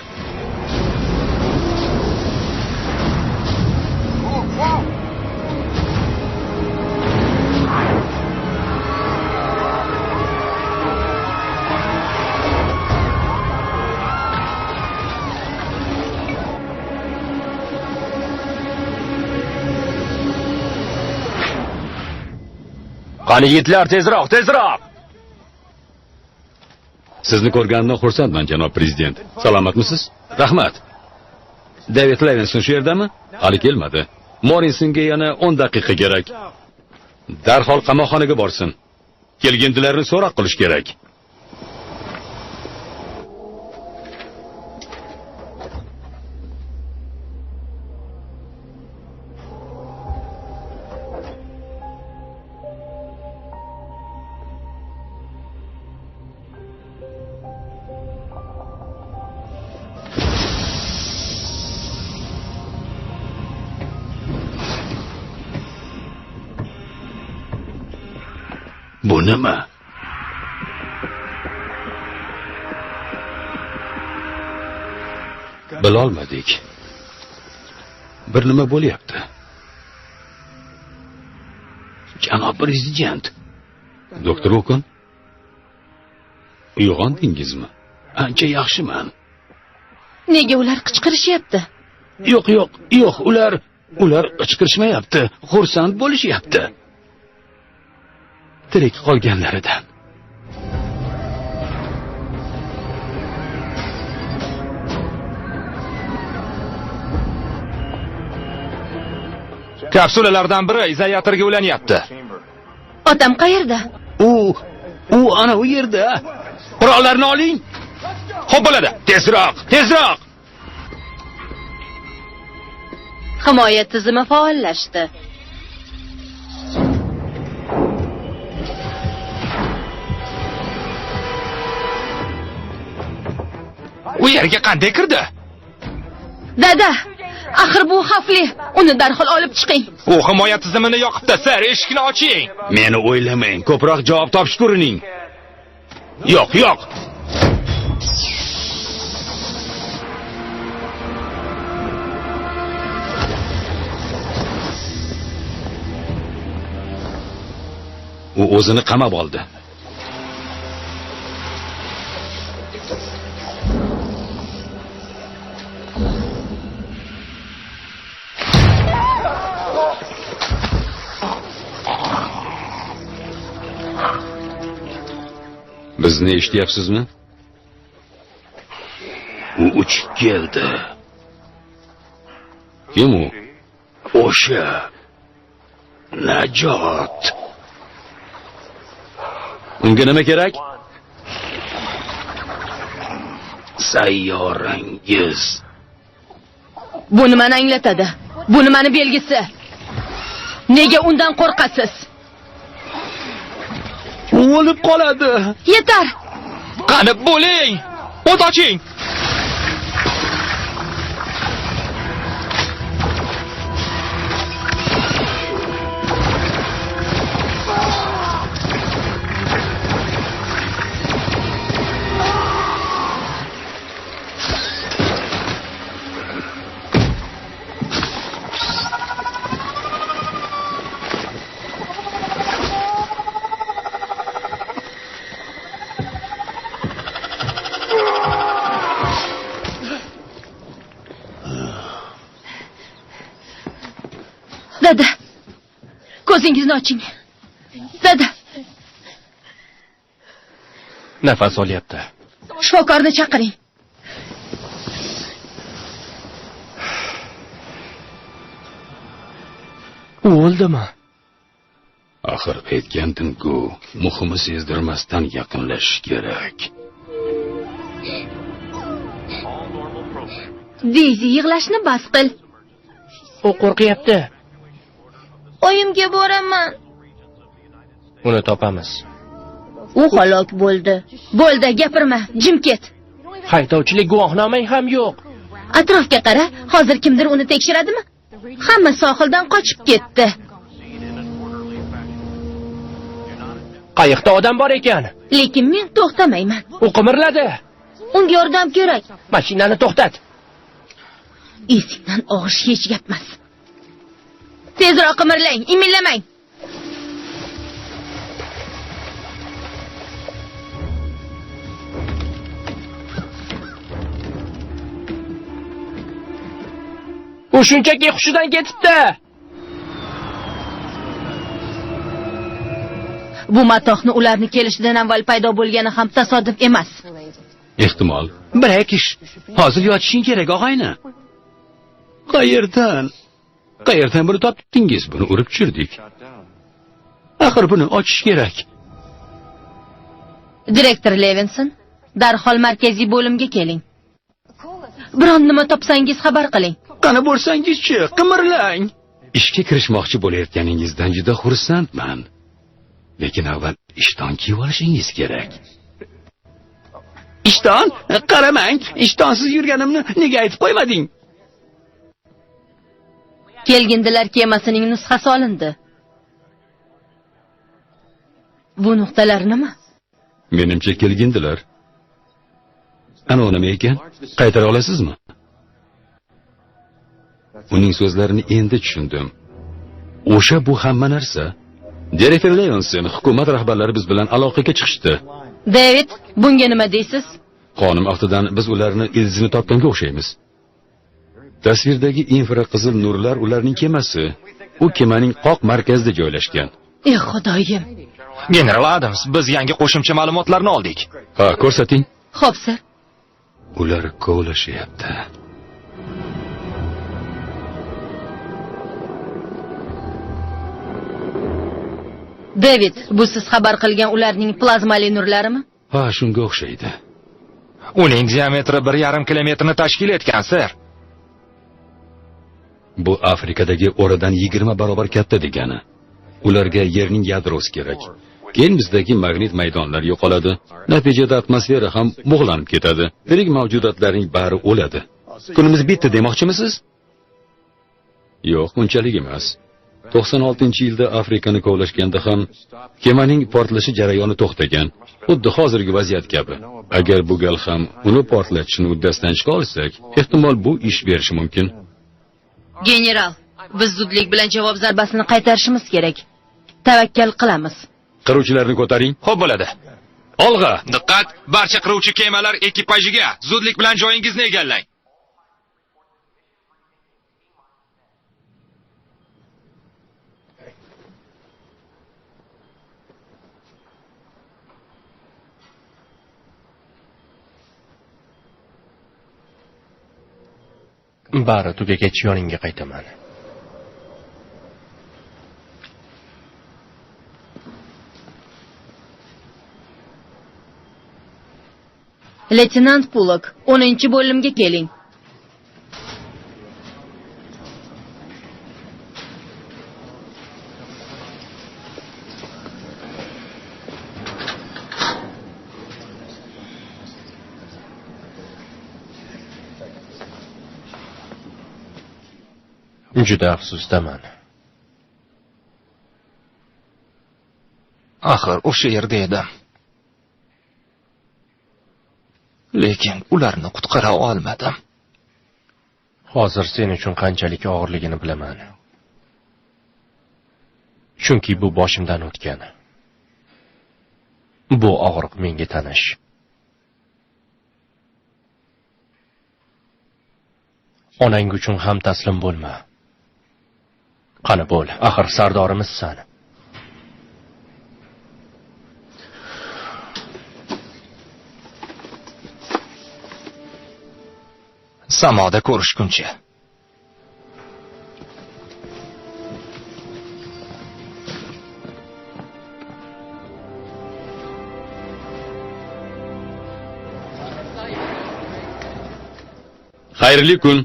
Qani yigitlar, tezroq, tezroq! Sizni ko'rganimdan xursandman, janob prezident. Salomatmisiz? Rahmat. David Levinson shu yerdami? Hali kelmadi. Morinsonga yana 10 daqiqa kerak. Darhol qamoqxonaga borsin. Kelgindilarni so'roq qilish kerak. Bu nima? Bilolmadik. Bir nima bo'lyapti. Janob prezident. Doktor Okon. Uyg'ondingizmi? Ancha yaxshiman. Nega ular qichqirishyapti? Yo'q, ular qichqirishmayapti. Xursand bo'lishyapti. Tirik qolganlaridan. Kapsulalardan biri izolyatorga ulanyapti. Otam qayerda? U ana u yerda. Qurollarni oling. Xo'p bo'ladi. Tezroq. Himoya tizimi faollashdi. U yerga qanday kirdi? Dada, axir bu xavfli. Uni darhol olib chiqing. U himoya tizimini yoqibdi, sir, eshikni oching. Meni o'ylamang, ko'proq javob topishga urining. Yo'q. U o'zini qamab oldi. Bizni eshityapsizmi? U uchib keldi. Kim u? O'sha Najot. Unga nima kerak? Sayyorangiz. Bu nimani anglatadi? Bu nimani belgisi? Nega undan qo'rqasiz? U o'lib qoladi. Yetar. Qani bo'ling. O't oching. Dada, ko'zingizni oching. Dada. Nafas olyapti. Shifokorni chaqiring. U o'ldimi? Axir aytgandim-ku, muhimi sezdirmasdan yaqinlashish kerak. Deyzi yig'lashni bas qil. U qo'rqyapti. Oyimga boraman. Uni topamiz. U halok bo'ldi. Bo'ldi, gapirma, jim ket. Haydovchilik guvohnomang ham yo'q. Atrofga qara, hozir kimdir uni tekshiradimi? Hamma sohildan qochib ketdi. Qayiqda odam bor ekan. Lekin men to'xtamayman. U qimirladi. Unga yordam kerak. Mashinani to'xtat. Esingdan og'ish hech gap emas. Tezroq qimirlang, imillamang. U shunchaki hushidan ketibdi. Bu matohni ularni kelishidan avval paydo bo'lgani ham tasodif emas. Ehtimol. Birak ish. Hozir yotishing kerak, og'ayni. Qayerdan buni topdingiz? Buni urib tushirdik. Axir buni ochish kerak. Direktor Levinson, darhol markaziy bo'limga keling. Biron nima topsangiz xabar qiling. Qani bo'lsangizchi, qimirlang. Ishga kirishmoqchi bo'layotganingizdan juda xursandman. Lekin avval ishton kiyib olishingiz kerak. Ishton? Qaramang, ishtonsiz yurganimni nega aytib qo'ymading? Kelgindilar kemasining nusxasi olindi. Bu nuqtalar nima? Menimcha kelgindilar. Ana u nima ekan? Qaytara olasizmi? Uning so'zlarini endi tushundim. O'sha bu hamma narsa. Direktor Levinson, hukumat rahbarlari biz bilan aloqaga chiqishdi. David, bunga nima deysiz? Qonun aftidan biz ularni ildizni topganga o'xshaymiz. Tasvirdagi infraqizil nurlar ularning kemasi. U kemaning qoq markazida joylashgan. Ey Xudoyim. General Adams, biz yangi qo'shimcha ma'lumotlarni oldik. Ha, ko'rsating. Xo'p, sir. Ular kovlashyapti. David, bu siz xabar qilgan ularning plazmali nurlarimi? Ha, shunga o'xshaydi. Uning diametri 1,5 kilometrni tashkil etgan, sir. Bu Afrikadagi o'radan 20 barobar katta degani. Ularga yerning yadrosi kerak. Keyin bizdagi magnit maydonlar yo'qoladi. Natijada atmosfera ham bug'lanib ketadi. Tirik mavjudotlarning bari o'ladi. Kunimiz bitdi demoqchimisiz? Yo'q, unchalik emas. 96-yilda Afrikani kovlashganda ham kemaning portlashi jarayoni to'xtagan. Xuddi hozirgi vaziyat kabi. Agar bu gal ham uni portlatishni uddasidan chiqa olsak, ehtimol bu ish berishi mumkin. General, biz zudlik bilan javob zarbasini qaytarishimiz kerak. Tavakkal qilamiz. Qiruvchilarni ko'taring. Xo'p bo'ladi. Olg'a! Diqqat, barcha qiruvchi kemalar ekipajiga zudlik bilan joyingizni egallang. Bari tugagach yoningga qaytaman. Leytenant Pulok, 10-bo'limga keling. Juda afsusdaman. Axir o'sha yerda edim. Lekin ularni qutqara olmadim. Hozir sen uchun qanchalik og'irligini bilaman. Chunki bu boshimdan o'tgan. Bu og'riq menga tanish. Onang uchun ham taslim bo'lma. Qani bo'l, axir sardorimizsan. Samoda ko'rishguncha. Xayrli kun.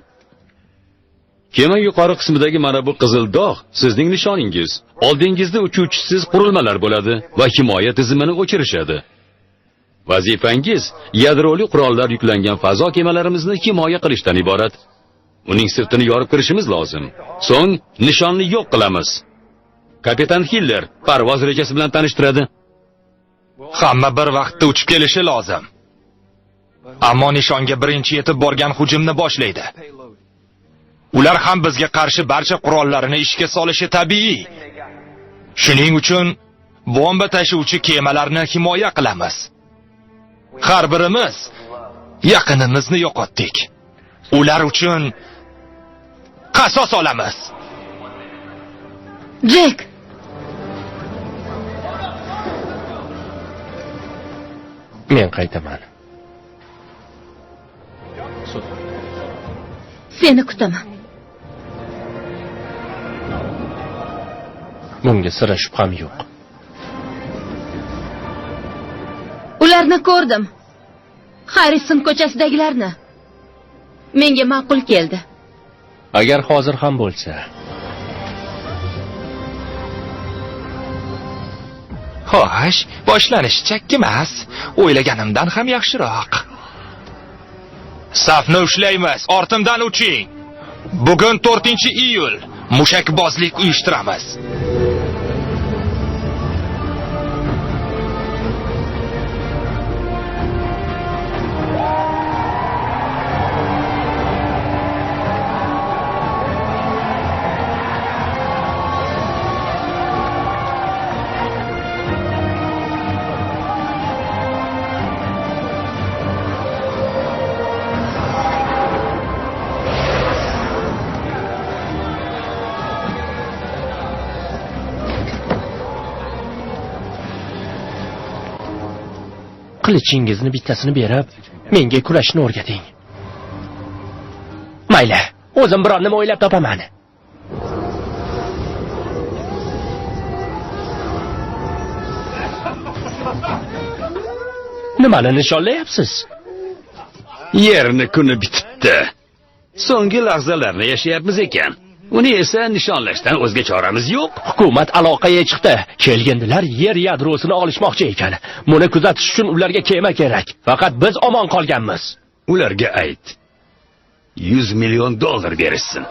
Kema yuqori qismidagi mana bu qizil dog' sizning nishoningiz. Oldingizda uchuvchisiz qurilmalar bo'ladi va himoya tizimini o'chirishadi. Vazifangiz yadroli qurollar yuklangan fazo kemalarimizni himoya qilishdan iborat. uning sirtini yorib kirishimiz lozim. So'ng nishonni yo'q qilamiz. Kapitan Hiller parvoz rejasi bilan tanishtiradi. Hamma bir vaqtda uchib kelishi lozim. Ammo nishonga birinchi yetib borgan hujumni boshlaydi. Ular ham bizga qarshi barcha qurollarini ishga solishi tabiiy. Shuning uchun bomba tashuvchi kemalarni himoya qilamiz. Har birimiz yaqinimizni yo'qotdik. Ular uchun qasos olamiz. Jek, Men qaytaman. seni kutaman. Bunga sira shubham yo'q. Ularni ko'rdim. Harrison ko'chasidagilarni. Menga ma'qul keldi. Agar hozir ham bo'lsa, Xo'sh, boshlanish chakki emas. O'ylaganimdan ham yaxshiroq. Safni ushlaymiz, ortimdan uching. Bugun 4-iyul. Mushakbozlik uyushtiramiz. qilichingizni bittasini berib, menga kurashni o'rgating. Mayli, o'zim biror nima o'ylab topaman. Nimani nishonlayapsiz? Yerni kuni bitibdi. So'nggi lahzalarni yashayapmiz ekan. Uni esa nishonlashdan o'zga choramiz yo'q. Hukumat aloqaga chiqdi. Kelgandilar yer yadrosini olishmoqchi ekan. Buni kuzatish uchun ularga kema kerak. Faqat biz omon qolganmiz. Ularga ayt. $100 million berishsin.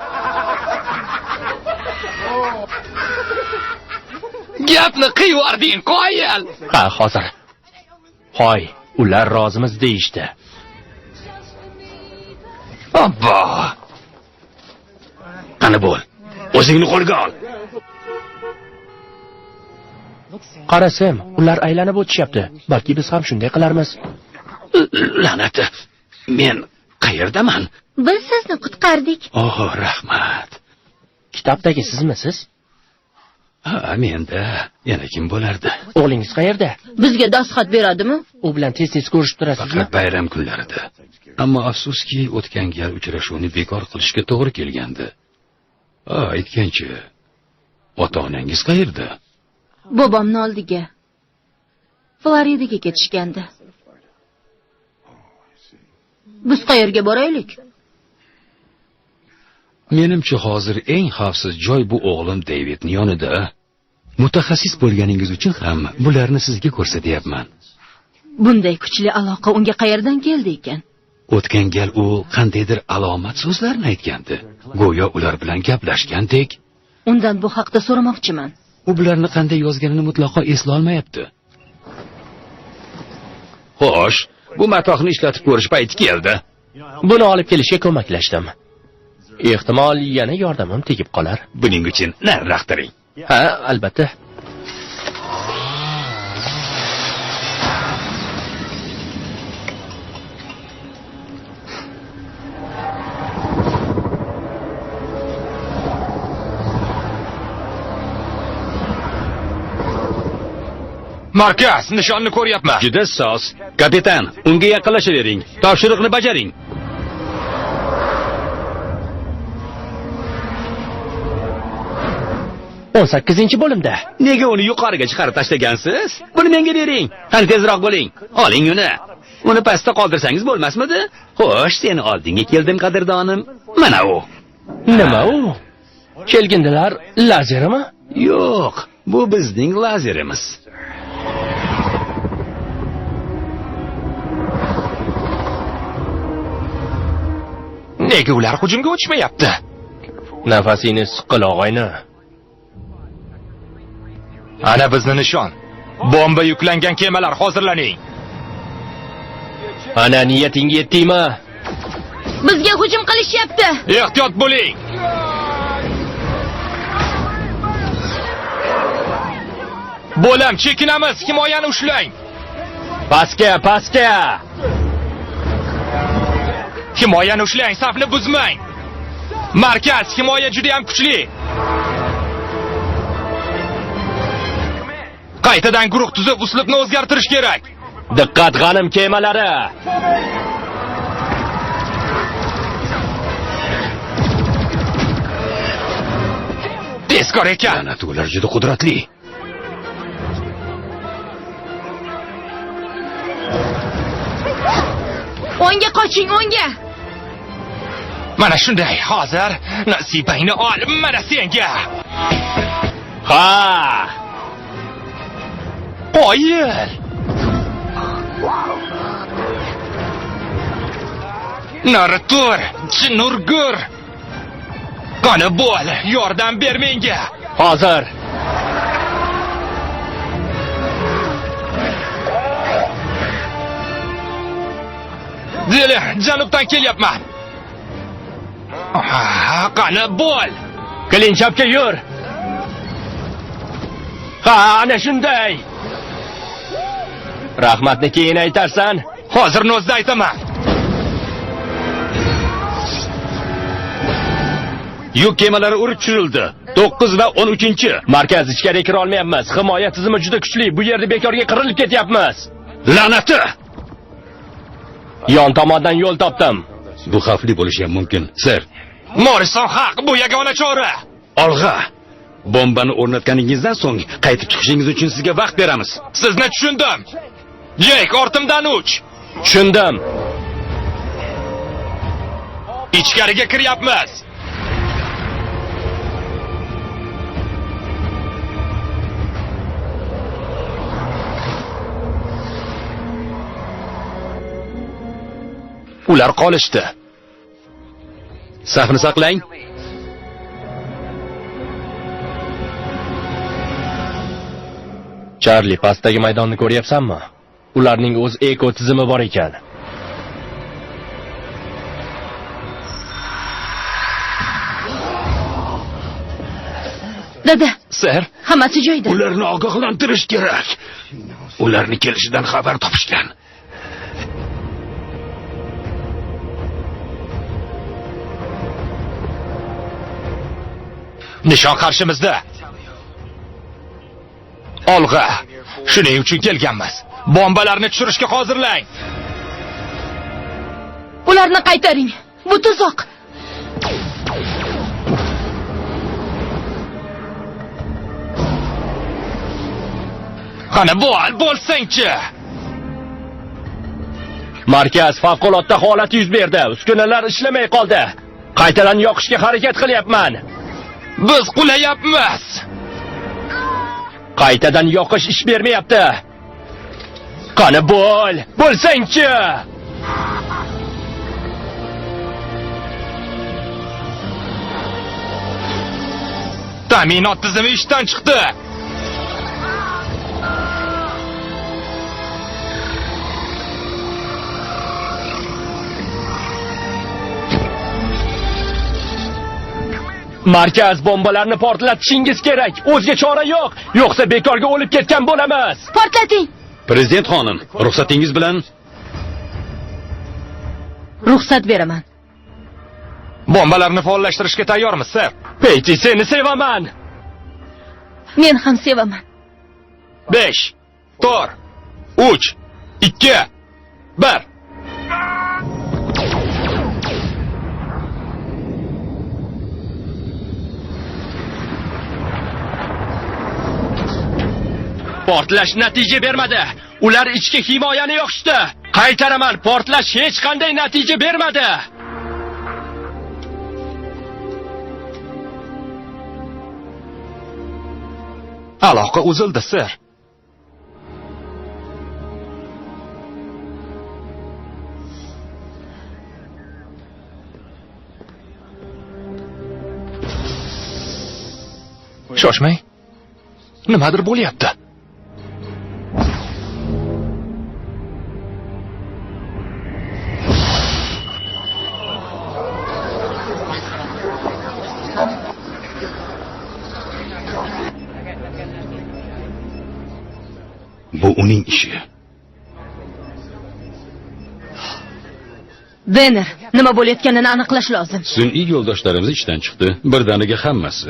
Gapni qiywarding, qoyil. Ha, hozir. Hoy, ular rozimiz deyishdi. Abba. Qani bo'l. O'zingni qo'lga ol. Qarasam, ular aylanib o'tishyapti. Balki biz ham shunday qilarmiz. La'nati. Men qayerdaman? Biz sizni qutqardik. Oh, rahmat. Kitobdagi sizmisiz? Ha, menda yana kim bo'lardi? O'g'lingiz qayerda? Bizga dastxat beradimi? U bilan tez-tez ko'rishib turasizmi? Faqat bayram kunlarida. Ammo afsuski, o'tgan gal uchrashuvni bekor qilishga to'g'ri kelgandi. Aytganchi, ota-onangiz qayerda? Bobomni oldiga. Floridaga ketishgandi. Biz qayerga boraylik? Menimcha hozir eng xavfsiz joy bu o'g'lim Davidning yonida. Mutaxassis bo'lganingiz uchun ham bularni sizga ko'rsatyapman. Bunday kuchli aloqa unga qayerdan keldi ekan? O'tgan gal u qandaydir alomat so'zlarni aytgandi. Go'yo ular bilan gaplashgandek. Undan bu haqda so'ramoqchiman. U bularni qanday yozganini mutlaqo esla olmayapti. Xo'sh, bu matohni ishlatib ko'rish payti keldi. Buni olib kelishga ko'maklashdim. Ehtimol yana yordamim tegib qolar. Buning uchun nariroq turing. Ha, albatta. Markaz, nishonni ko'ryapman. Juda soz. Kapitan, unga yaqinlashavering. Topshiriqni bajaring. On 8-bo'limda. Nega uni yuqoriga chiqarib tashlagansiz? Buni menga bering. Qani tezroq bo'ling. Oling uni. Uni pastda qoldirsangiz bo'lmasmidi? Xo'sh, seni oldinga keldim, qadrdonim. Mana u. Nima u? Kelgindilar lazerimi? Yo'q, bu bizning lazerimiz. Nega ular hujumga o'tishmayapti? Nafasingni siqqil og'ayni. Ana bizni nishon. Bomba yuklangan kemalar hozirlaning. Ana niyatingga yetdingmi? Bizga hujum qilishyapti. Ehtiyot bo'ling. Bo'lam, chekinamiz, himoyani ushlang. Pastga. Himoyani ushlang, safni buzmang. Markaz, himoya juda ham kuchli. Qaytadan guruh tuzib, uslubni o'zgartirish kerak. Diqqat g'anim kemalari. Tezkor ekan. La'nat, ular juda qudratli. O'ngga qoching, o'ngga. Mana shunday, hozir nasibangni ol, mana senga. Ha! Qoyil. Nari tur, chinurgur. Qani bo'l, yordam ber menga. Hozir. Dili, janubdan kelyapman. Qani bo'l. Qilinchapga yur. Ha, ana shunday. Rahmatni keyin aytarsan. Hozirni o'zida aytaman. Yuk kemalari urib tushirildi. 9 va 13. Markaz ichkariga kira olmayapmiz. Himoya tizimi juda kuchli. Bu yerda bekorga qirilib ketyapmiz. La'nati! Yon tomondan yo'l topdim. Bu xavfli bo'lishi ham mumkin, ser. Morrison haq, bu yagona chora. Olg'a. Bombani o'rnatganingizdan so'ng qaytib chiqishingiz uchun sizga vaqt beramiz. Sizni tushundim. Jek, ortimdan uch. Tushundim. Ichkariga kiryapmiz. Ular qolishdi. Safni saqlang. Charlie, pastdagi maydonni ko'ryapsanmi? Ularning o'z eko tizimi bor ekan. Dada, Ser, hammasi joyida. Ularni ogohlantirish kerak. Ularni kelishidan xabar topishgan. nishon qarshimizda. Olg'a. Shuning uchun kelganmiz. Bombalarni tushirishga hozirlang. Ularni qaytaring. Bu tuzoq. Qani bo'lsangchi. Markaz favqulodda holat yuz berdi. Uskunalar ishlamay qoldi. Qaytadan yoqishga harakat qilyapman. Biz qulayapmiz. Qaytadan yoqish ish bermayapti. Qani bo'lsangchi. Ta'minot tizimi ishdan chiqdi. Markaz bombalarni portlatishingiz kerak. O'zga chora yo'q. Yo'qsa bekorga o'lib ketgan bo'lamiz. Portlating. Prezident xonim, ruxsatingiz bilan Ruxsat beraman. Bombalarni faollashtirishga tayyormiz, ser? Peyti, seni sevaman. Men ham sevaman. 5, 4, 3, 2, 1. Portlash natija bermadi. Ular ichki himoyani yoqishdi. Qaytaraman, portlash hech qanday natija bermadi. Aloqa uzildi, ser. Shoshmang. Nimadir bo'lyapti. Bu uning ishi. Vener, nima bo'layotganini aniqlash lozim. Sun'iy yo'ldoshlarimiz ishdan chiqdi. Birdaniga hammasi.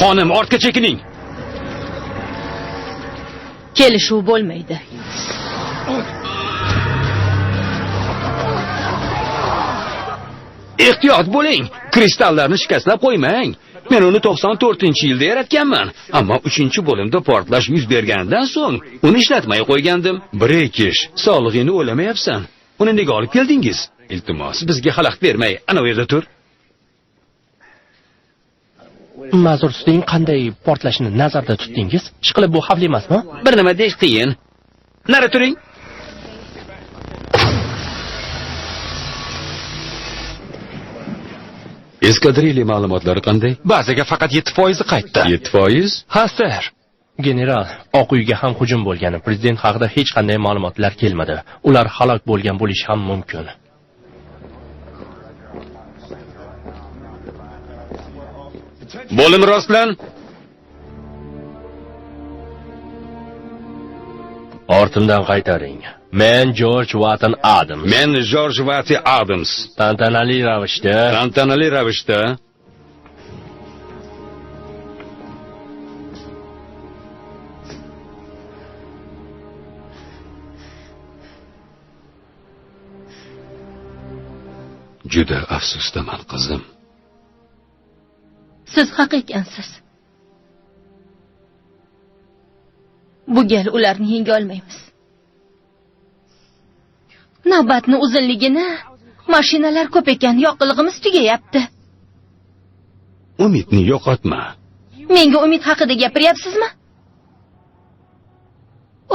Xonim, ortga chekining. Kelishuv bo'lmaydi. Ehtiyot bo'ling. Kristallarni shikastlab qo'ymang. Men uni 94-yilda yaratganman, ammo 3-bo'limda portlash yuz berganidan so'ng uni ishlatmay qo'ygandim. Brekish, sog'lig'ingni o'lamayapsan. Uni nega olib keldingiz? Iltimos, bizga xalaqit bermay, ana u yerda tur. Ma'zur tuting, qanday portlashni nazarda tutdingiz? Ishqilib bu xavfli emasmi? Bir nima deyish qiyin. Nari turing. Eskadrilya ma'lumotlari qanday? Bazaga faqat 7% qaytdi. 7%? Ha, sir. General, Oq uyga ham hujum bo'lgani, prezident haqida hech qanday ma'lumotlar kelmadi. Ular halok bo'lgan bo'lishi ham mumkin. Bo'lim rostlan. Ortimdan qaytaring. Men George Watson Adams. Men George Watson Adams. Tantanali ravishda Juda afsusdaman, qizim. Siz haq ekansiz. Bu gal ularni yenga olmaymiz. Navbatni uzunligini, mashinalar ko'p ekan, yoqilg'imiz tugayapti. Umidni yo'qotma. Menga umid haqida gapiryapsizmi?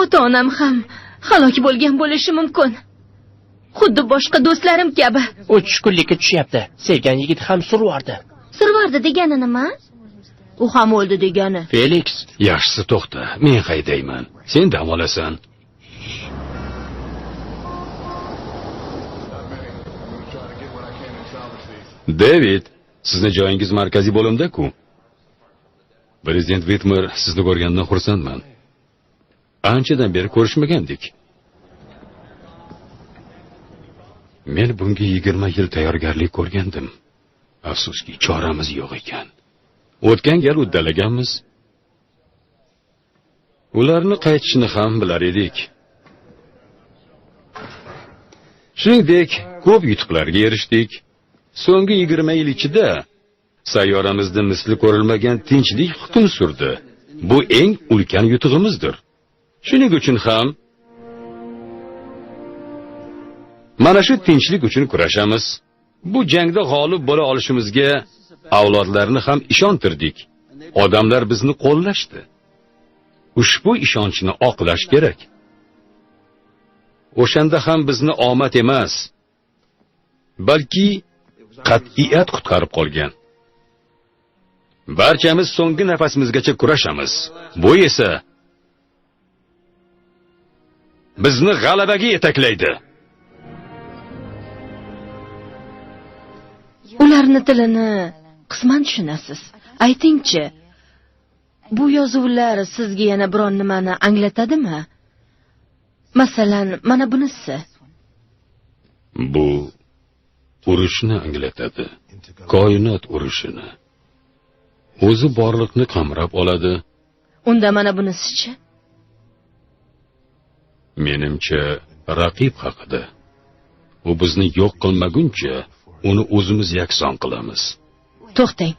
Ota-onam ham halok bo'lgan bo'lishi mumkin. Xuddi boshqa do'stlarim kabi. u tushkunlikka tushyapti. Sevgan yigit ham survardi. Survardi degani nima? U ham o'ldi degani. Felix, Yaxshisi to'xta, men haydayman. Sen dam olasan. David, sizni joyingiz markaziy bo'limda-ku. Prezident Whitmer sizni ko'rgandan xursandman. Anchadan beri ko'rishmagandik. Men bunga 20 yil tayyorgarlik ko'rgandim. Afsuski, choramiz yo'q ekan. O'tgan gal uddalaganmiz. Ularni qaytishini ham bilar edik. Shuningdek, ko'p yutuqlarga erishdik. So'nggi 20 yil ichida sayyoramizda misli ko'rilmagan tinchlik hukm surdi. Bu eng ulkan yutug'imizdir. Shuning uchun ham mana shu tinchlik uchun kurashamiz. Bu jangda g'olib bo'la olishimizga avlodlarni ham ishontirdik. Odamlar bizni qo'llashdi. Ushbu ishonchni oqlash kerak. O'shanda ham bizni omad emas, balki qat'iyat qutqarib qolgan. Barchamiz so'nggi nafasimizgacha kurashamiz. Bu esa bizni g'alabaga yetaklaydi. Ularni tilini qisman tushunasiz. Aytingchi, bu yozuvlar sizga yana biron nimani anglatadimi? Masalan, mana bunisi. Bu urushni anglatadi. Koinot urushini. O'zi borliqni qamrab oladi. Unda mana bunisi-chi? Menimcha, raqib haqida. U bizni yo'q qilmaguncha uni o'zimiz yakson qilamiz. To'xtang.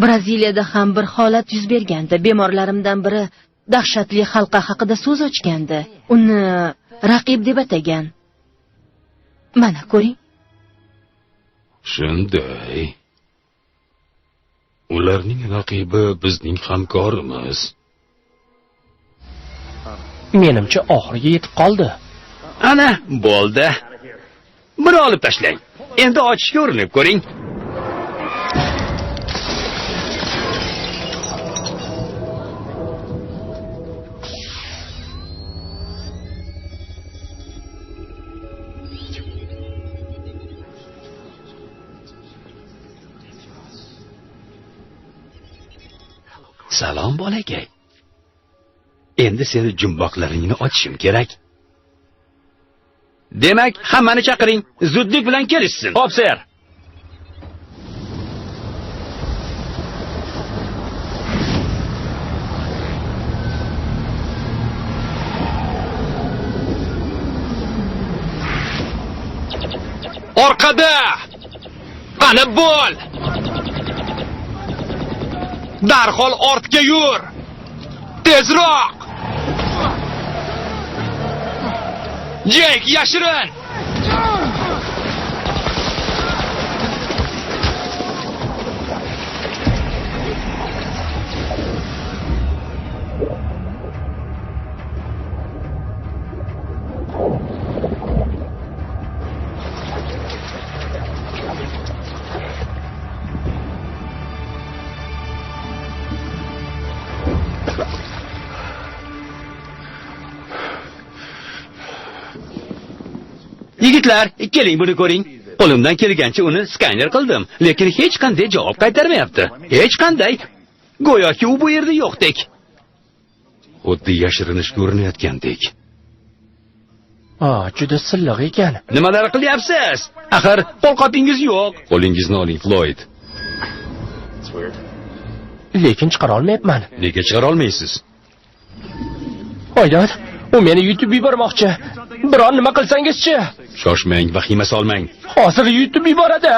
Braziliyada ham bir holat yuz bergandi. Bemorlarimdan biri dahshatli halqa haqida so'z ochgandi. Uni raqib deb atagan. Mana ko'ring. Shunday. Ularning raqibi bizning hamkorimiz. Menimcha oxiriga yetib qoldi. Ana, bo'ldi. Buni olib tashlang. Endi ochishga urinib ko'ring. Salom bolakay. Endi seni jumboqlaringni ochishim kerak. Demak, hammani chaqiring. Zudlik bilan kelishsin. Xo'p, ser. Orqada! Qani bo'l! Darhol ortga yur! Tezroq! Jek, yashirin! Yigitlar, keling buni ko'ring. Qo'limdan kelgancha uni skaner qildim, lekin hech qanday javob qaytarmayapti. Hech qanday. Go'yoki u bu yerda yo'qdek. Xuddi yashirinishga urinayotgandek. Juda silliq ekan. Nimalar qilyapsiz? Axir qo'lqopingiz yo'q. Qo'lingizni oling, Floyd. Lekin chiqara olmayapman. Nega chiqara olmaysiz? Oydod, u meni yutib yubormoqchi. Biron nima qilsangizchi? Shoshmang, vahima solmang. Hozir yutib yuboradi.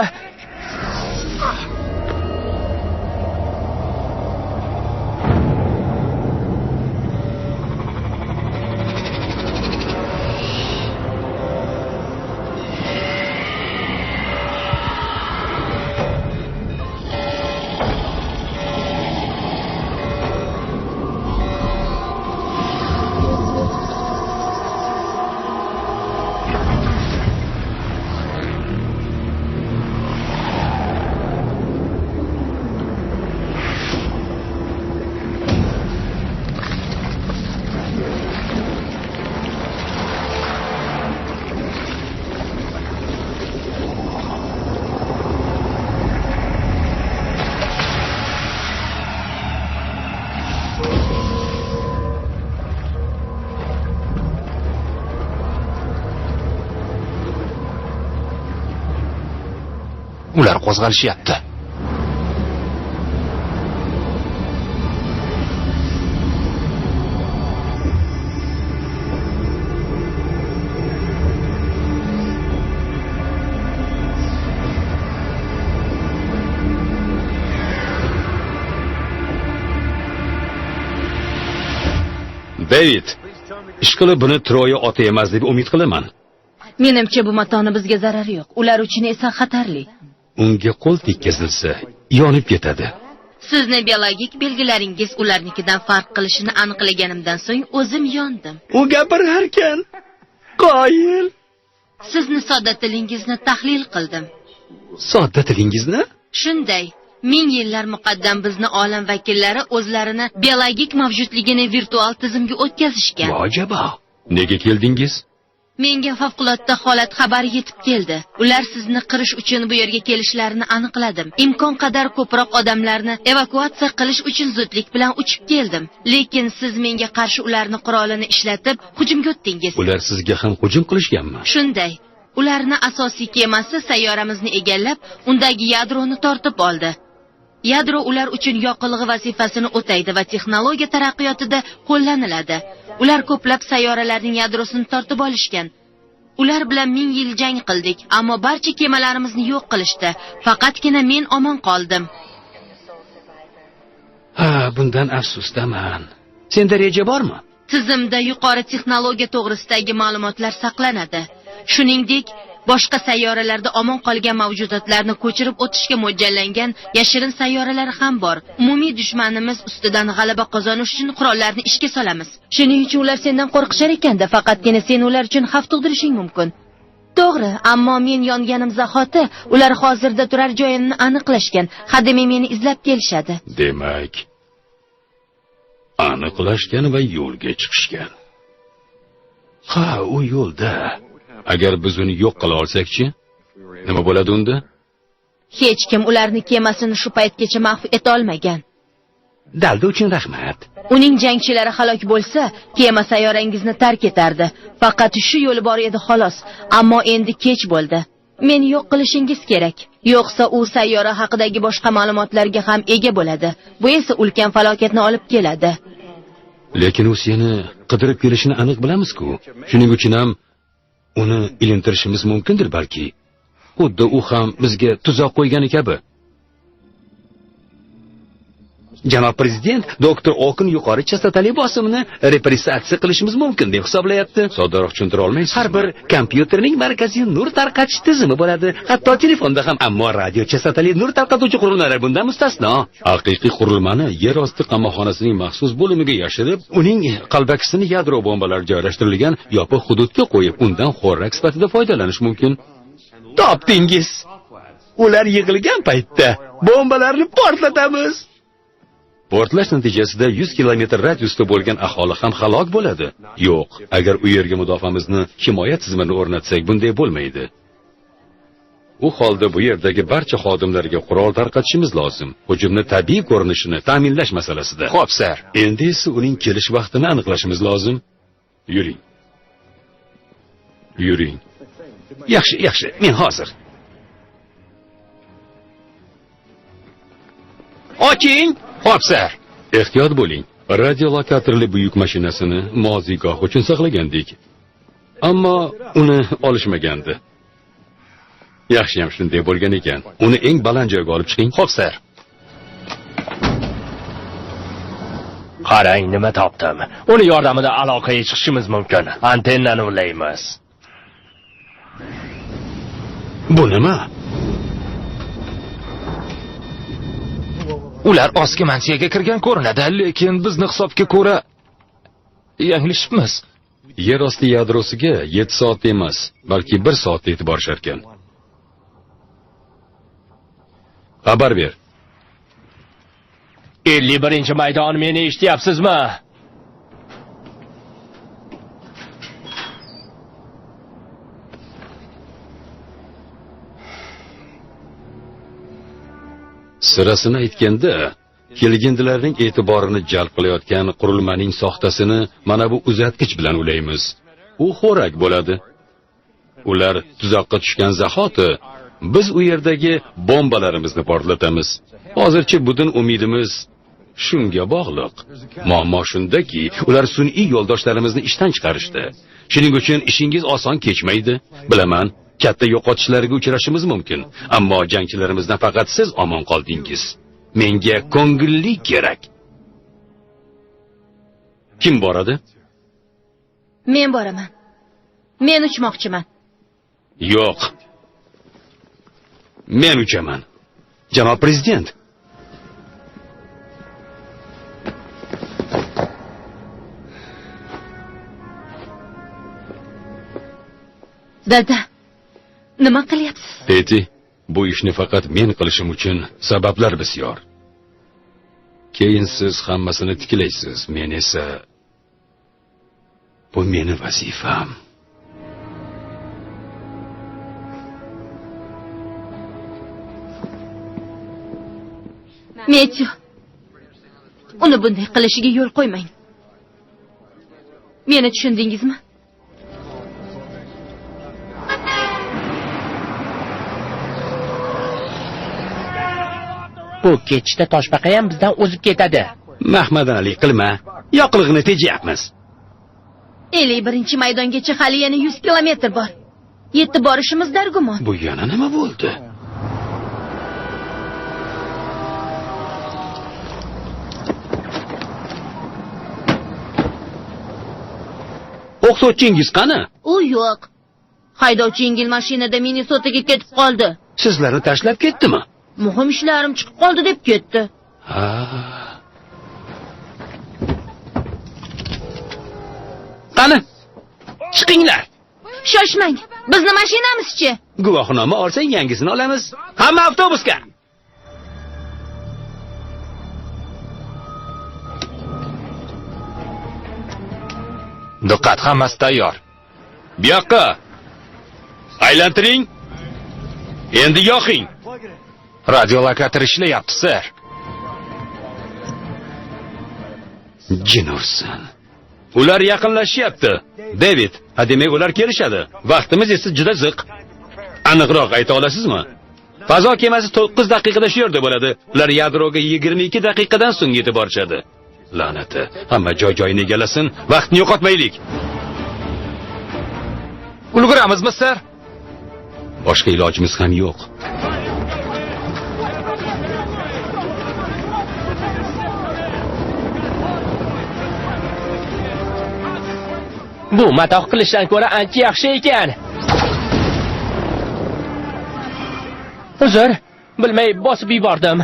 Ular qo'zg'alishyapti. David, ishqilib buni Troya oti emas deb umid qilaman. Menimcha bu matoni bizga zarari yo'q. Ular uchun esa xatarli. Unga qo'l tekkazilsa, yonib ketadi. Sizni biologik belgilaringiz ularnikidan farq qilishini aniqlaganimdan so'ng o'zim yondim. U gapirarkan qoyil. Sizni sodda tilingizni tahlil qildim. Sodda tilingizni? Shunday. 1000 yillar muqaddam bizni olam vakillari o'zlarini biologik mavjudligini virtual tizimga o'tkazishgan. Vojaba. Nega keldingiz? Menga favqulodda holat xabari yetib keldi. Ular sizni qirish uchun bu yerga kelishlarini aniqladim. Imkon qadar ko'proq odamlarni evakuatsiya qilish uchun zudlik bilan uchib keldim. Lekin siz menga qarshi ularni qurolini ishlatib hujumga o'tdingiz. Ular sizga ham hujum qilishganmi? Shunday. Ularni asosiy kemasi sayyoramizni egallab, undagi yadroni tortib oldi. Yadro ular uchun yoqilg'i vazifasini o'taydi va texnologiya taraqqiyotida qo'llaniladi. Ular ko'plab sayyoralarning yadrosini tortib olishgan. Ular bilan 1000 yil jang qildik, ammo barcha kemalarimizni yo'q qilishdi. Faqatgina men omon qoldim. Ha, bundan afsusdaman. Senda reja bormi? Tizimda yuqori texnologiya to'g'risidagi ma'lumotlar saqlanadi. Shuningdek, boshqa sayyoralarda omon qolgan mavjudotlarni ko'chirib o'tishga mo'ljallangan yashirin sayyoralar ham bor. Umumiy dushmanimiz ustidan g'alaba qozonish uchun qurollarni ishga solamiz. Shuning uchun ular sendan qo'rqishar ekanda, faqatgina sen ular uchun xavf tug'dirishing mumkin. To'g'ri, ammo men yonganim zahoti ular hozirda turar joyimni aniqlashgan. Hademay meni izlab kelishadi. Demak, aniqlashgan va yo'lga chiqishgan. Ha, u yo'lda. Agar biz uni yo'q qila olsak-chi, nima bo'ladi unda? Hech kim ularni kemasini shu paytgacha mahv eta olmagan. Dalda uchun rahmat. Uning jangchilari halok bo'lsa, kema sayyorangizni tark etardi. Faqat shu yo'li bor edi xolos. Ammo endi kech bo'ldi. Meni yo'q qilishingiz kerak. Yo'qsa u sayyora haqidagi boshqa ma'lumotlarga ham ega bo'ladi. Bu esa ulkan falokatni olib keladi. Lekin u seni qidirib kelishini aniq bilamiz-ku. Shuning uchun ham uni ilintirishimiz mumkindir balki. Xuddi u ham bizga tuzoq qo'ygani kabi. Janob prezident, doktor Okin yuqori chastotali bosimni repressatsiya qilishimiz mumkin deb hisoblayapti. Soddaroq tushuntira olmaysiz? Har bir kompyuterning markaziy nur tarqatish tizimi bo'ladi. Hatto telefonda ham, ammo radio chastotali nur tarqatuvchi qurilmalar bundan mustasno. Haqiqiy qurilmani yer osti qamoqxonasining maxsus bo'limiga yashirib, uning qalbakisini yadro bombalari joylashtirilgan yopiq hududga qo'yib, undan xo'rak sifatida foydalanish mumkin. Topdingiz. Ular yig'ilgan paytda bombalarni portlatamiz. Portlash natijasida 100 kilometr radiusda bo'lgan aholi ham halok bo'ladi. Yo'q, agar u yerga mudofaamizni himoya tizimini o'rnatsak bunday bo'lmaydi. U holda bu yerdagi barcha xodimlarga qurol tarqatishimiz lozim. Hujumni tabiiy ko'rinishini ta'minlash masalasida. Xo'p, sir. Endi esa uning kelish vaqtini aniqlashimiz lozim. Yuring. Yuring. Yaxshi, men hozir. Oching! Xo'p, sir. Ehtiyot bo'ling. Radiolokatorli buyuk mashinasini moziygoh uchun saqlagandik. Ammo uni olishmagandi. Yaxshiyam shunday bo'lgan ekan. Uni eng baland joyga olib chiqing. Xo'p, sir. Qarang, nima topdim. Uni yordamida aloqaga chiqishimiz mumkin. Antennani ulaymiz. Bu nima? Ular ostki mansiyaga kirgan ko'rinadi, lekin bizni hisobga ko'ra yanglishibmiz. Yer osti yadrosiga 7 soat emas, balki 1 soat yetib borishar ekan. Xabar ber. 51-maydon, meni eshityapsizmi? Sirasini aytganda, kelgindilarning e'tiborini jalb qilayotgan qurilmaning soxtasini mana bu uzatgich bilan ulaymiz. U xo'rak bo'ladi. Ular tuzoqqa tushgan zahoti biz u yerdagi bombalarimizni portlatamiz. Hozircha butun umidimiz shunga bog'liq. Muammo shundaki, ular sun'iy yo'ldoshlarimizni ishdan chiqarishdi. Shuning uchun ishingiz oson kechmaydi. Bilaman, katta yo'qotishlarga uchrashimiz mumkin, ammo jangchilarimizdan faqat siz omon qoldingiz. Menga ko'ngillik kerak. Kim boradi? Men boraman. Men uchmoqchiman. Yo'q. Men uchaman. Janob prezident. Dada, nima qilyapsiz? Peti, bu ishni faqat men qilishim uchun sabablar bisyor. Keyin siz hammasini tiklaysiz, men esa bu meni vazifam. Metyo, uni bunday qilishiga yo'l qo'ymang. Meni tushundingizmi? Bu ketishda Toshbaqa ham bizdan o'zib ketadi. Mahmadanalik qilma. Yoqlig'ini tejayapmiz. 51-maydongacha hali yana 100 kilometr bor. Yetib borishimiz dargumon. Bu yana nima bo'ldi? O'qituvchingiz qani? U yo'q. Haydovchi yengil mashinada Minnesotaga ketib qoldi. Sizlarni tashlab ketdimi? Muhim ishlarim chiqib qoldi deb ketdi. Ha. Qani? Chiqinglar. Shoshmang. Bizni mashinamiz-chi? Guvohnoma olsang yangisini olamiz. Hamma avtobusga. Diqqat, hammasi tayyor. Bu yoqqa. Aylantiring. Endi yoqing. Radiolokator ishlayapti, sir. Jin ursin. Ular yaqinlashyapti. David, demak ular kelishadi. Vaqtimiz esa juda ziq. Aniqroq ayta olasizmi? Fazo kemasi 9 daqiqada shu yerda bo'ladi. Ular yadroga 22 daqiqadan so'ng yetib borishadi. La'nati. Hamma joy-joyini egallasin. Vaqtni yo'qotmaylik. Ulguramizmi, sir? Boshqa ilojimiz ham yo'q. Bu matoh qilishdan ko'ra ancha yaxshi ekan. Uzr, bilmay bosib yubordim.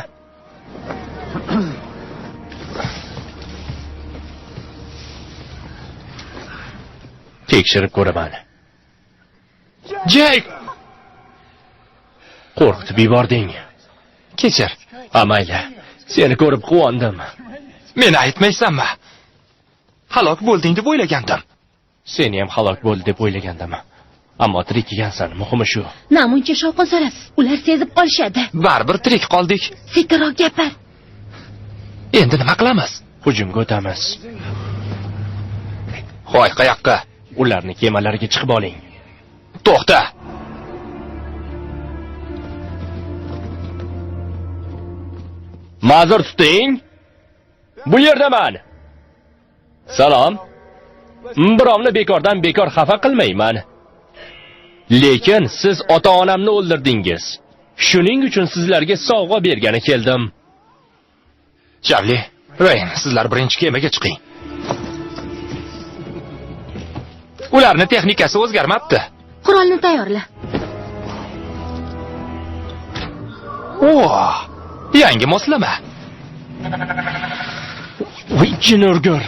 Tekshirib ko'raman. Jake! Qo'rqitib yubording. Kechir. Mayli, seni ko'rib quvondim. Meni aytmaysanmi? Halok bo'lding deb o'ylagandim. Seni ham halok bo'ldi deb o'ylagandim. Ammo tirik ekansan, muhimi shu. Namuncha shovqin solasiz. Ular sezib qolishadi. Baribir tirik qoldik. Sekinroq gapir. Endi nima qilamiz? Hujumga o'tamiz. Hoy, qayoqqa? Ularni kemalariga chiqib oling. To'xta. Ma'zur tuting. Bu yerdaman. Salom. Birovni bekordan bekor xafa qilmayman. Lekin siz ota-onamni o'ldirdingiz. Shuning uchun sizlarga sovg'a bergani keldim. Charlie, Rain, sizlar birinchi kemaga chiqing. Ularning texnikasi o'zgarmabdi. Qurolni tayyorla. Oh, yangi moslama. Voy, jinurgur.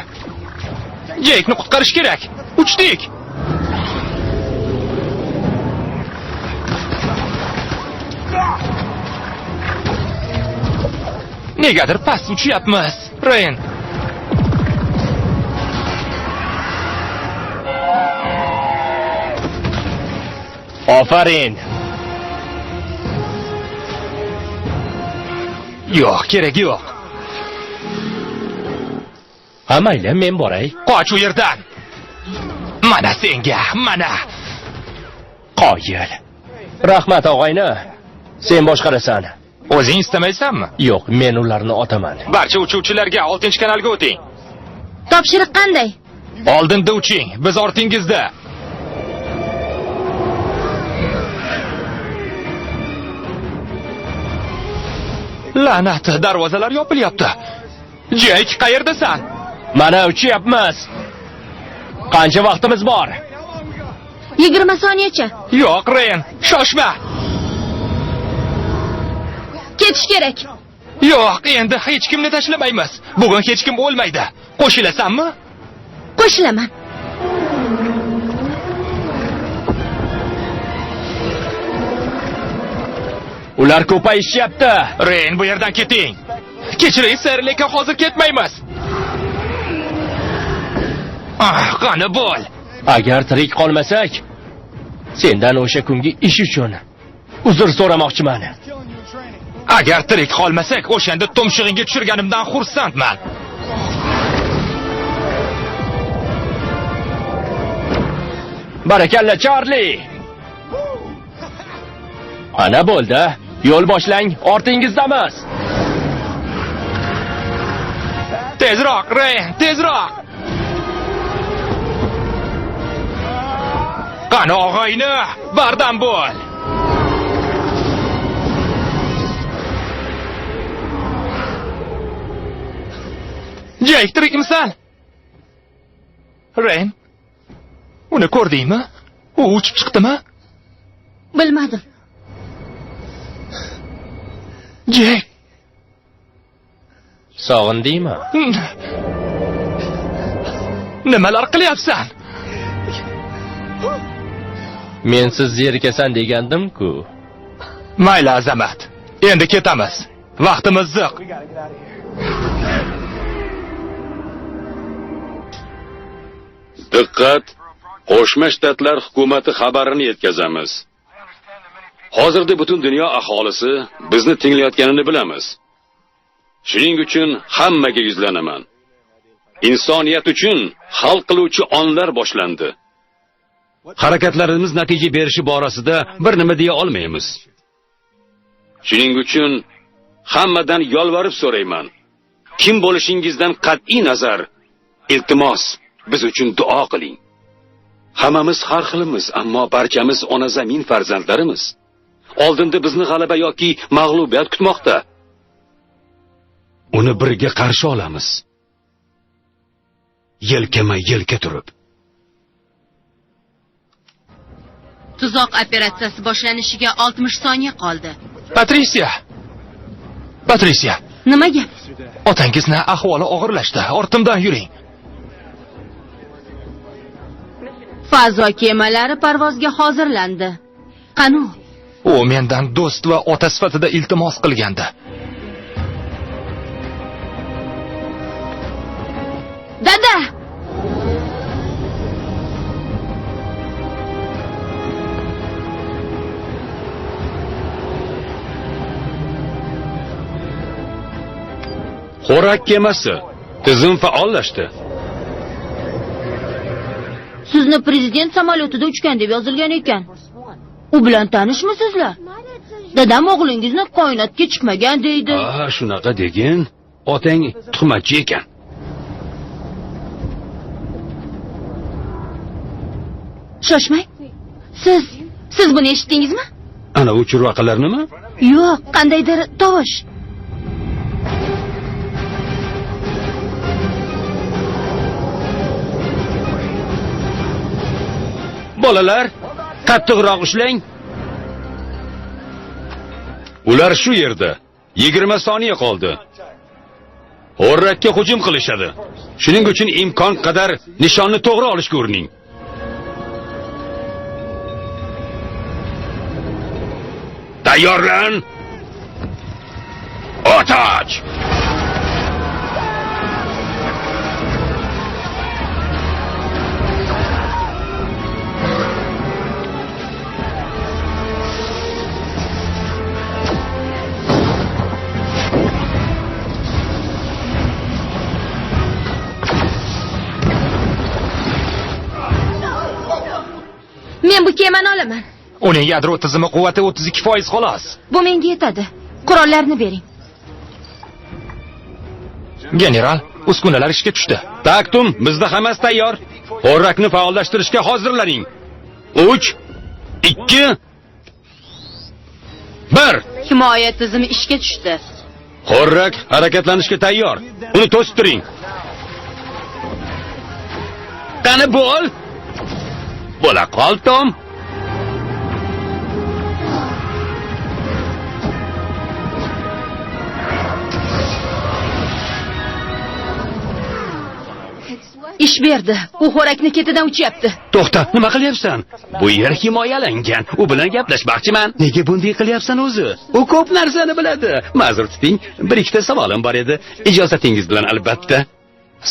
Jake'ni qutqarish kerak. Uchdik. Negadir past uchyapmiz. Rain. Ofarin. Yo'q, kerak yo'q. Mayli, men boray. Qoch u yerdan. Mana senga, mana. Qoyil. Rahmat og'ayni. Sen boshqarasan. O'zing istamaysanmi? Yo'q, men ularni otaman. Barcha uchuvchilarga 6-kanalga o'ting. Topshiriq qanday? Oldinda uching, biz ortingizda. La'nati, darvozalar yopilyapti. Jake, qayerdasan? Mana uchyapmiz. Qancha vaqtimiz bor? 20 soniyacha. Yo'q, Rain, shoshma. Ketish kerak. Yo'q, endi hech kimni tashlamaymiz. Bugun hech kim o'lmaydi. Qo'shilasanmi? Qo'shilaman. Ular ko'payishyapti. Rain, bu yerdan keting. Kechiring, sir, lekin hozir ketmaymiz. Qani bo'l. Agar tirik qolmasak, sendan o'sha kungi ish uchun uzr so'ramoqchiman. Agar tirik qolmasak, o'shanda tumshug'ingga tushirganimdan xursandman. Barakalla, Charlie. Ana bo'ldi. Yo'l boshlang, ortingizdamiz. Tezroq, Rain, tezroq. Qani og'ayni, bardam bo'l. Jake, tirikmisan? Rain, Uni ko'rdingmi? U uchib chiqdimi? Bilmadim. Jek. Sog'indingmi? Nimalar qilyapsan? Men siz zerikasan degandim-ku. Mayli Azamat. Endi ketamiz. Vaqtimiz ziq. Diqqat! Qo'shma Shtatlar hukumati xabarini yetkazamiz. Hozirda butun dunyo aholisi bizni tinglayotganini bilamiz. Shuning uchun hammaga yuzlanaman. Insoniyat uchun hal qiluvchi onlar boshlandi. Harakatlarimiz natija berishi borasida bir nima deya olmaymiz. Shuning uchun hammadan yolvorib so'rayman. Kim bo'lishingizdan qat'iy nazar, iltimos, biz uchun duo qiling. Hammamiz har xilimiz, ammo barchamiz ona zamin farzandlarimiz. Oldinda bizni g'alaba yoki mag'lubiyat kutmoqda. Uni birga qarshi olamiz. Yelkama-yelka turib. Tuzoq operatsiyasi boshlanishiga 60 soniya qoldi. Patricia. Nima gap? Otangizni ahvoli og'irlashdi. Ortimdan yuring. Fazo kemalari parvozga hozirlandi. Qani? U mendan do'st va ota sifatida iltimos qilgandi. Dada! Xo'rak kemasi tizim faollashdi. Sizni prezident samolyotida uchgan deb yozilgan ekan. U bilan tanishmisizlar? Dadam o'g'lingizni koinotga chiqmagan deydi. Shunaqa degin. Otang tuhmatchi ekan. Shoshmang. Siz buni eshitdingizmi? Ana u churvaqalarnimi? Yo'q, qandaydir tovush. Bolalar, qattiqroq ushlang. Ular shu yerda. 20 soniya qoldi. O'rrakka hujum qilishadi. Shuning uchun imkon qadar nishonni to'g'ri olishga urining. Tayyorlan. Otoch! Men bu kemani olaman. Uning yadro tizimi quvvati 32% xolos. Bu menga yetadi. Qurollarni bering. General, uskunalar ishga tushdi. Taktum, bizda hammasi tayyor. O'rrakni faollashtirishga hozirlaning. 3 2 1. Himoya tizimi ishga tushdi. O'rrak harakatlanishga tayyor. Uni to'sib turing. Qani bo'l. Bo'la qol, Tom. Ish berdi. U xo'rakni ketidan uchyapti. To'xta, nima qilyapsan? Bu yer himoyalangan. U bilan gaplashmoqchiman. Nega bunday qilyapsan o'zi? U ko'p narsani biladi. Ma'zur tuting, bir ikkita savolim bor edi. Ijozatingiz bilan albatta.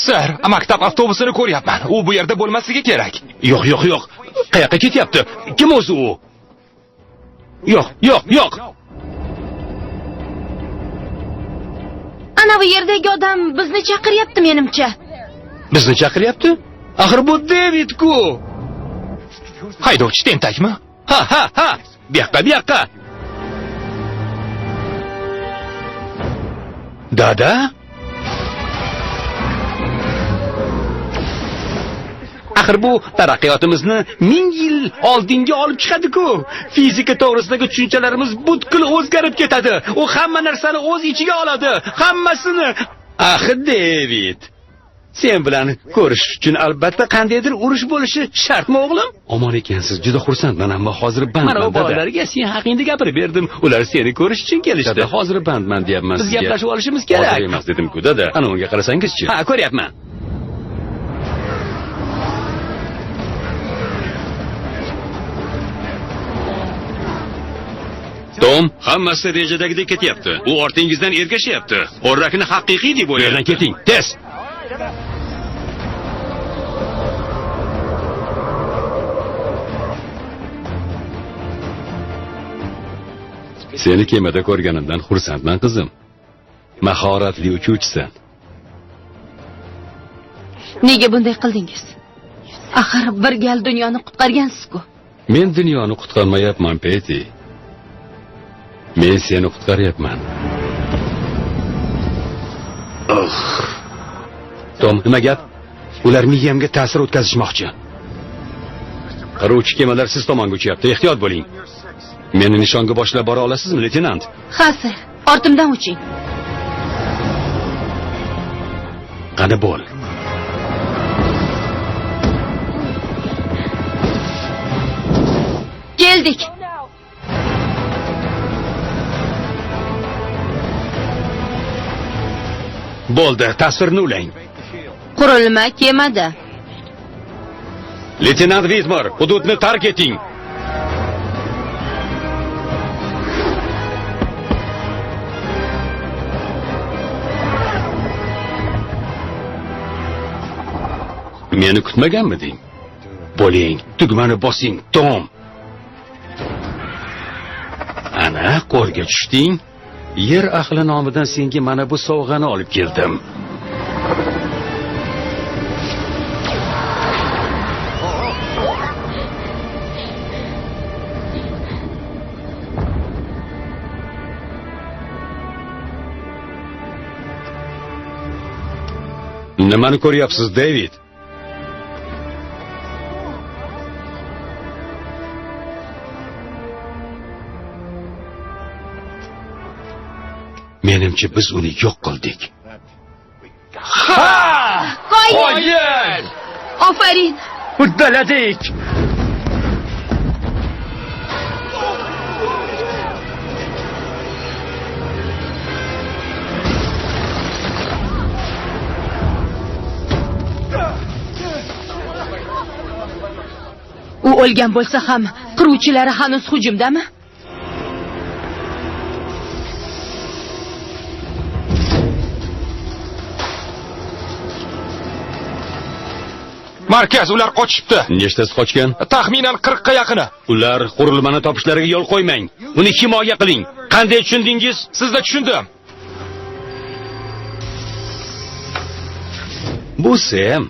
Sir, maktab avtobusini ko'ryapman. U bu yerda bo'lmasligi kerak. Yo'q. Qayoqqa ketyapti? Kim o'zi u? Yo'q. Ana bu yerdagi odam bizni chaqiryapti menimcha. Bizni chaqiryapti? Axir bu David-ku. Haydovchi tentakmi? Ha. Bu yoqqa. Dada? Axir bu taraqqiyotimizni 1000 yil oldinga olib chiqadi-ku. Fizika to'g'risidagi tushunchalarimiz butkul o'zgarib ketadi. U hamma narsani o'z ichiga oladi. Hammasini. Axir David, Sen bilan ko'rishish uchun albatta qandaydir urush bo'lishi shartmi o'g'lim? Omon ekansiz, juda xursandman, ammo hozir bandman. Mana bu bolalarga sen haqingda gapirib berdim. Ular seni ko'rish uchun kelishdi. Hozir bandman deyapman sizga. Biz gaplashib olishimiz kerak. Hozir emas dedim-ku, dada. Ana unga qarasangizchi. Ha, ko'ryapman. Tom, hammasi rejadagidek ketyapti. U ortingizdan ergashyapti. O'rrakni haqiqiy deb o'ylayman. Yerdan keting, tez. Seni kemada ko'rganimdan xursandman, qizim. Mahoratli uchuvchisan. Nega bunday qildingiz? Axir bir gal dunyoni qutqargansiz-ku. Men dunyoni qutqarmayapman, Peti. Men seni qutqaryapman. Tom, nima gap? Ular miyamga ta'sir o'tkazishmoqchi. Qiruvchi kemalar siz tomonga uchyapti, ehtiyot bo'ling. Meni nishonga boshlab bora olasizmi, leytenant? Ha, sir. Ortimdan uching. Qani bo'l. Keldik. Bo'ldi, tasvirni ulang. Qurilma kemada. Leytenant Vitmar, hududni tark eting. Meni kutmaganmiding? Bo'ling, tugmani bosing, Tom. Ana, qo'lga tushding. Yer ahli nomidan senga mana bu sovg'ani olib keldim. Nimani ko'ryapsiz, David? Menimcha biz uni yo'q qildik. Ha! Qo'yin! Ofarin. Uddaladik. U o'lgan bo'lsa ham, qiruvchilari hanuz hujumdami? Markaz, ular qochibdi. Nechtasi qochgan? Taxminan 40 ga yaqini. Ular qurilmani topishlariga yo'l qo'ymang. Uni himoya qiling. Qanday tushundingiz? Sizda tushundim. Bu Sam,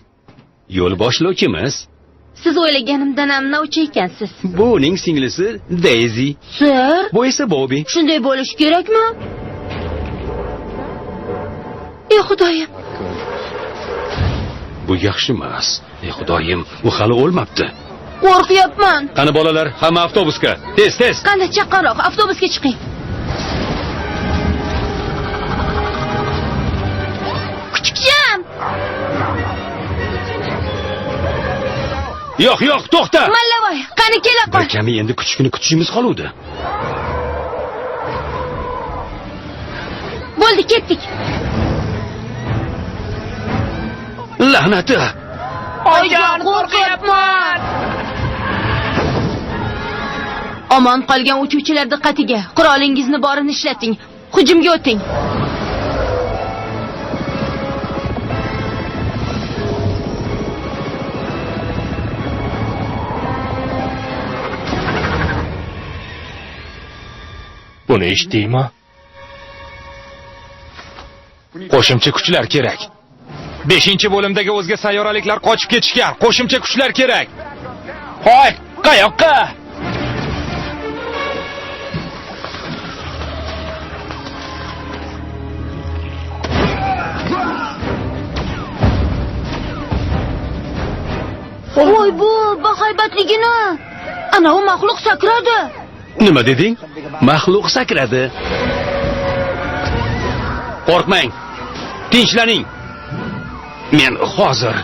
yo'l boshlovchimiz. Siz o'ylaganimdan ham novcha ekansiz. Bu uning singlisi Daisy. Sir, Bu esa Bobby. shunday bo'lish kerakmi? Ey Xudoyim. Bu yaxshi emas. Ey Xudoyim, u hali o'lmabdi. Qo'rqyapman. Qani bolalar, hamma avtobusga. Tez, tez. Qanday chaqqonroq, avtobusga chiqing. Kuchukcham. Yo'q, yo'q, to'xta. Mallavoy, qani kela qol. Kami endi kuchukni kutishimiz qoluvdi. Bo'ldi, ketdik. La'nati. Oyijon, qo'rqyapman. Omon qolgan uchuvchilar diqqatiga. Qurolingizni borini ishlating. Hujumga o'ting. Buni eshitdingmi? Qo'shimcha kuchlar kerak. 5-bo'limdagi o'zga sayyoraliklar qochib ketishgan. Qo'shimcha kuchlar kerak. Hoy, qayoqqa? Voy bu bahaybatligini. Ana u maxluq sakradi. Nima deding? Maxluq sakradi. Qo'rqmang. Tinchlaning. Men hozir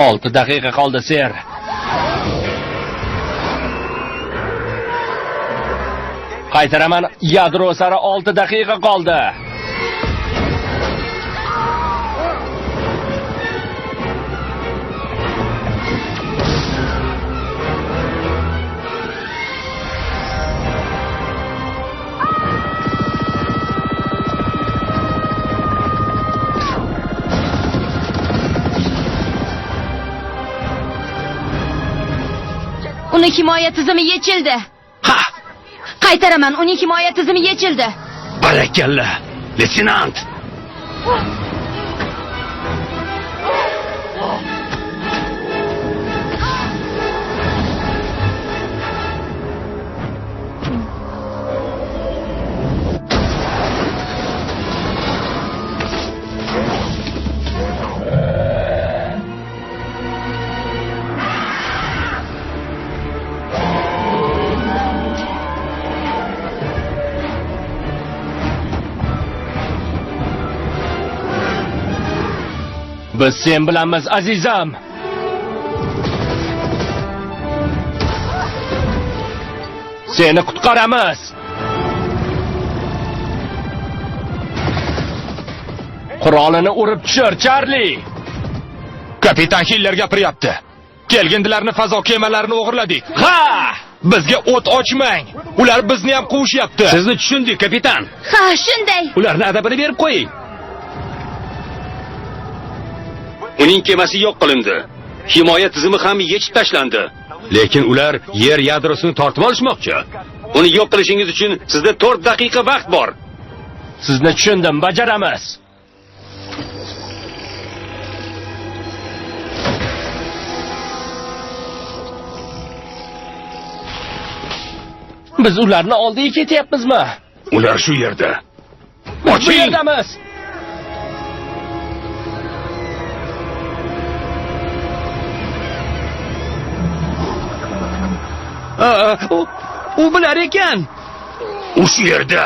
Olti daqiqa qoldi, ser. Qaytaraman, yadro sari 6 daqiqa qoldi. Uning himoya tizimi yechildi. ha, Qaytaraman, uning himoya tizimi yechildi. barakalla, leytenant. Biz sen bilanmiz, azizam. Seni qutqaramiz. Qurolini urib tushir, Charlie. Kapitan Hiller gapiryapti. Kelgindilarni fazo kemalarini o'g'irladik. Ha! Bizga o't ochmang. Ular bizni ham quvishyapti. Sizni tushundik, kapitan. Ha, shunday. Ularni adabini berib qo'ying. Uning kemasi yo'q qilindi. Himoya tizimi ham yechib tashlandi. Lekin ular yer yadrosini tortib olishmoqchi. Uni yo'q qilishingiz uchun sizda 4 daqiqa vaqt bor. Sizni tushundim, bajaramiz. Biz ularni oldiga ketyapmizmi? Ular shu yerda. Bu Oching. yerdamiz. U bilar ekan. U shu yerda.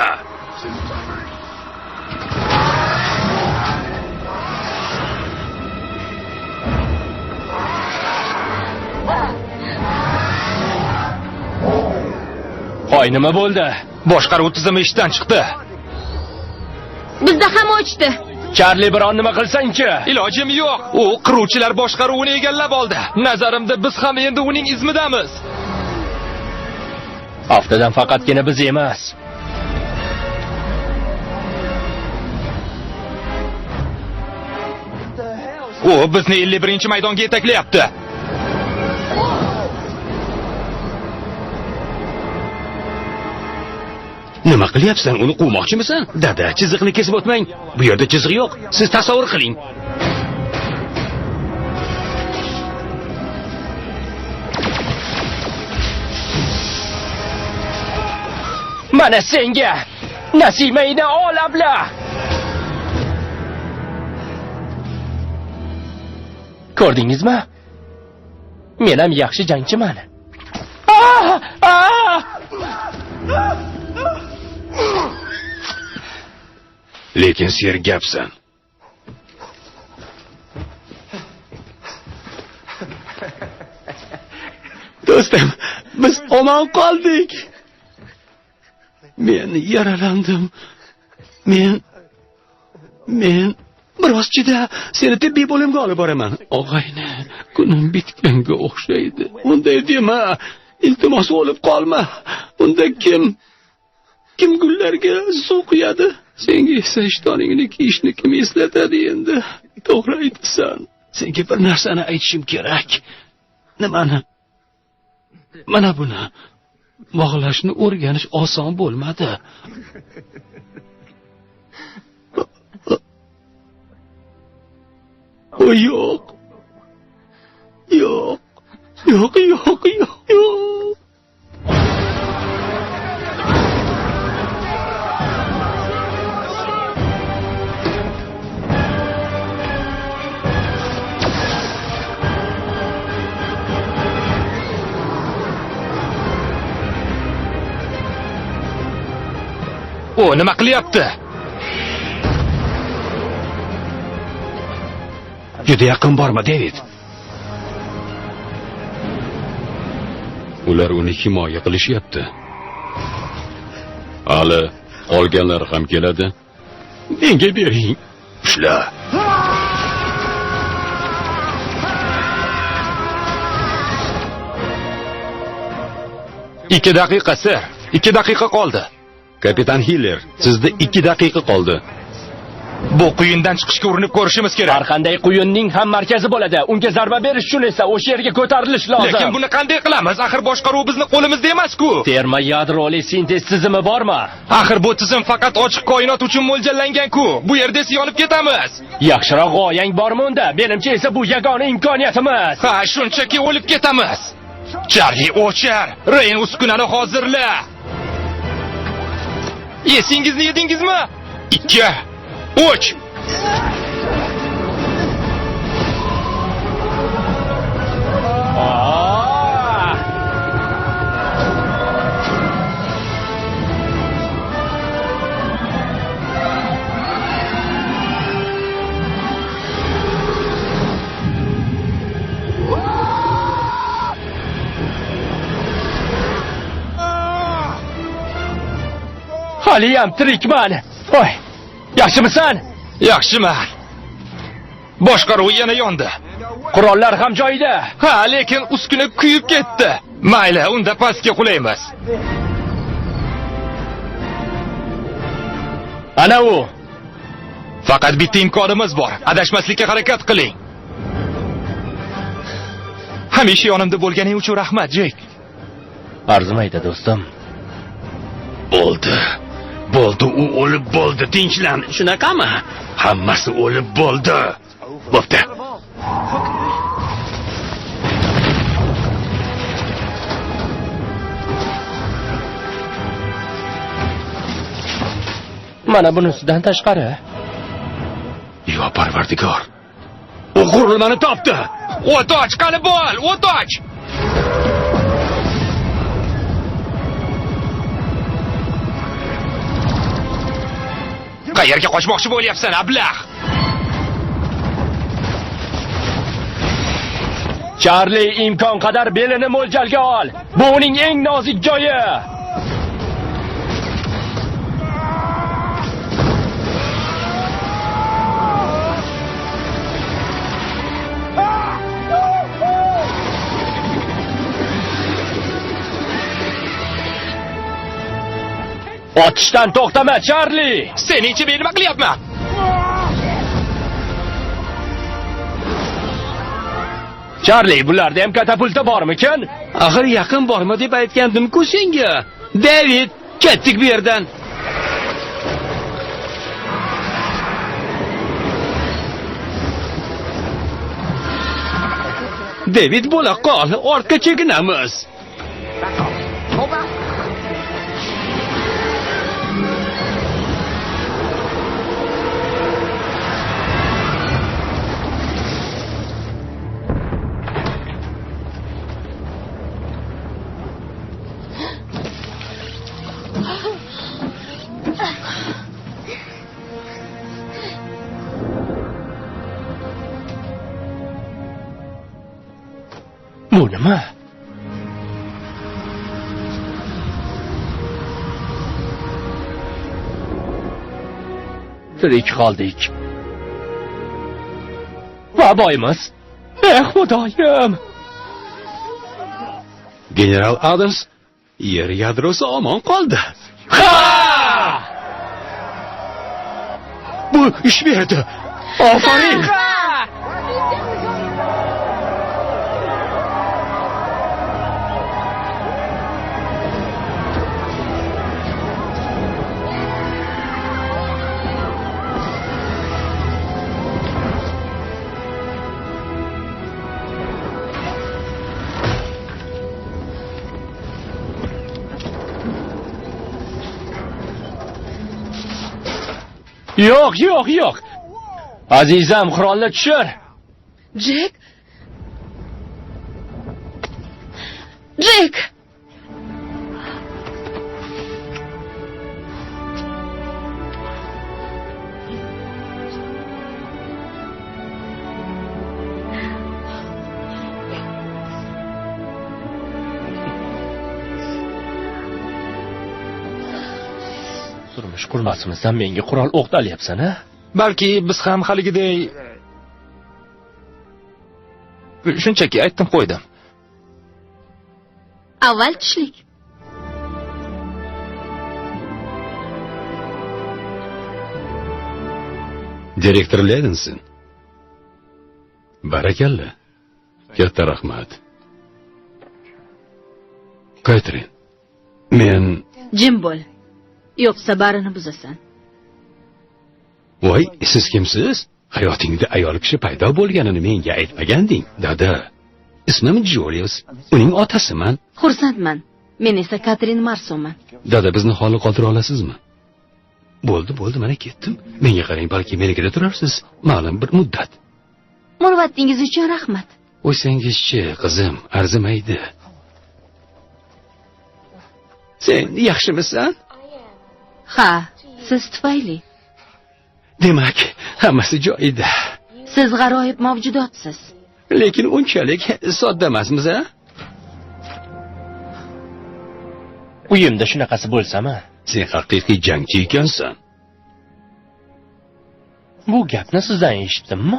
Hoy, nima bo'ldi? Boshqaruv tizimi ishdan chiqdi. Bizda ham o'chdi. Charlie, biron nima qilsang-chi? Ilojim yo'q. U qiruvchilar boshqaruvini egallab oldi. Nazarimda biz ham endi uning izmidamiz. Haftadan faqatgina biz emas. U bizni 51-maydonga yetaklayapti. Nima qilyapsan? Uni quvmoqchimisan? Dada, chiziqni kesib o'tmang. Bu yerda chiziq yo'q. Siz tasavvur qiling. Mana senga nasimayni olamlar. Ko'rdingizmi? Men ham yaxshi jangchiman. Lekin sergapsan. Do'stim, biz omon qoldik. Men yaralandim. Men biroz chida, seni tibbiy bo'limga olib boraman. Og'ayni, kunim bitganga o'xshaydi. Unday dema. Iltimos o'lib qolma. Unda kim gullarga suv quyadi? Senga esa ishtoningni kiyishni kim eslatadi endi? To'g'ri aytasan. Senga bir narsani aytishim kerak. Nimani? Mana buni bog'lashni o'rganish oson bo'lmadi. O yo'q. Yo'q. Yo'q, yo'q, yo'q, yo'q. U nima qilyapti? Juda yaqin borma, David. Ular uni himoya qilishyapti. Hali qolganlar ham keladi. Menga bering. Ushla. 2 daqiqa, sir. 2 daqiqa qoldi. Kapitan Hiller, sizda 2 daqiqa qoldi. Bu quyundan chiqishga urinib ko'rishimiz kerak. Har qanday quyunning ham markazi bo'ladi. Unga zarba berish uchun esa o'sha yerga ko'tarilish lozim. Lekin buni qanday qilamiz? Axir boshqaruv bizning qo'limizda emas-ku. Terma yadroli sintez tizimi bormi? Axir bu tizim faqat ochiq koinot uchun mo'ljallangan-ku. Bu yerda esa yonib ketamiz. Yaxshiroq g'oyang bormi unda? Menimcha esa bu yagona imkoniyatimiz. Ha, shunchaki o'lib ketamiz. Charli o'char. Reyn uskunani hozirla. Esingizni yedingizmi? 2 3 Haliyam tirikman. Voy. Yaxshimisan? Yaxshiman. Boshqaruv yana yondi. Qurollar ham joyida. Ha, lekin uskuna kuyib ketdi. Mayli, unda pastga qulaymiz. Ana u. Faqat bitta imkonimiz bor. Adashmaslikka harakat qiling. Hamisha yonimda bo'lganing uchun rahmat, Jek. Arzimaydi, do'stim. Bo'ldi. Bo'ldi, u o'lib bo'ldi. Tinchlan. Shunaqami? Hammasi o'lib bo'ldi. Bo'pti. Mana bunisidan tashqari. Yo, Parvardigor. U qurilmani topdi. O't och, qani bo'l, o't och. Qayerga qochmoqchi bo'lyapsan, ablah? Charli, imkon qadar belini mo'ljalga ol. Bu uning eng nozik joyi. Otishdan to'xtama, Charli. Seningchi men nima qilyapman? Charli, bularda ham katapulta bormikan? Axir yaqin borma deb aytgandim-ku senga. David, ketdik bu yerdan. David, bo'la qol, ortga chekinamiz. Bu nima? Tirik qoldik. Vaboymiz. Xudoyim. General Adams, yer yadrosi omon qoldi. Ha! Bu ish berdi. Ofarin. Yo'q. Azizam, qurolni tushir. Jek. Jek. turmush qurmasimizdan menga qurol o'qtalyapsan, ha? Balki biz ham haligiday shunchaki aytdim qo'ydim. Avval tushlik. Direktor Levinson. Barakalla. Katta rahmat. Katrin, men... Jim bo'l. Yo'qsa barini buzasan. Voy, siz kimsiz? Hayotingda ayol kishi paydo bo'lganini menga aytmaganding, dada. Ismim Julius. Uning otasiman. Xursandman. Men esa Katrin Marsoman. Dada, bizni holi qoldira olasizmi? Bo'ldi, mana ketdim. Menga qarang, balki menikida turarsiz. Ma'lum bir muddat. Muruvvatingiz uchun rahmat. O'ysangizchi, qizim, arzimaydi. Sen yaxshimisan? Ha, siz tufayli. Demak, hammasi joyida. Siz g'aroyib mavjudotsiz. Lekin unchalik sodda emasmiz, a? Uyimda shunaqasi bo'lsa-mi? Sen haqiqiy jangchi ekansan. Bu gapni sizdan eshitdimmi?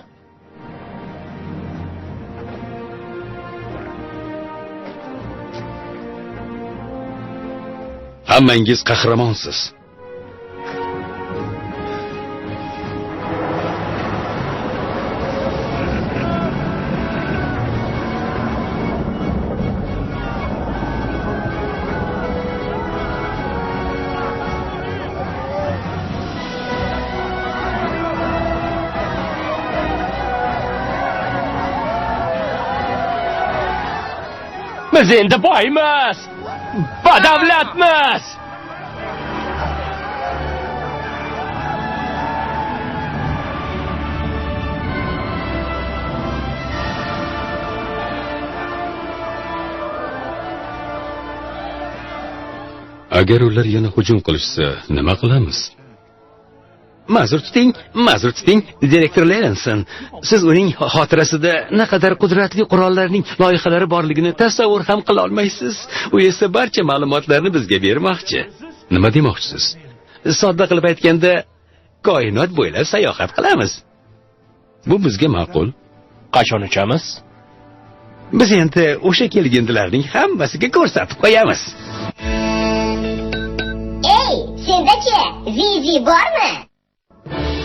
Hammangiz qahramonsiz. Biz endi boymiz. Badavlatmiz. Agar ular yana hujum qilishsa, nima qilamiz? Ma'zur tuting, direktor Levinson. Siz uning xotirasida naqadar qudratli qurollarning loyihalari borligini tasavvur ham qila olmaysiz. U esa barcha ma'lumotlarni bizga bermoqchi. Nima demoqchisiz? Sodda qilib aytganda, koinot bo'ylab sayohat qilamiz. Bu bizga ma'qul. Qachon uchamiz? Biz endi o'sha kelgindilarning hammasiga ko'rsatib qo'yamiz. Ey, senda-chi, Vivi bormi?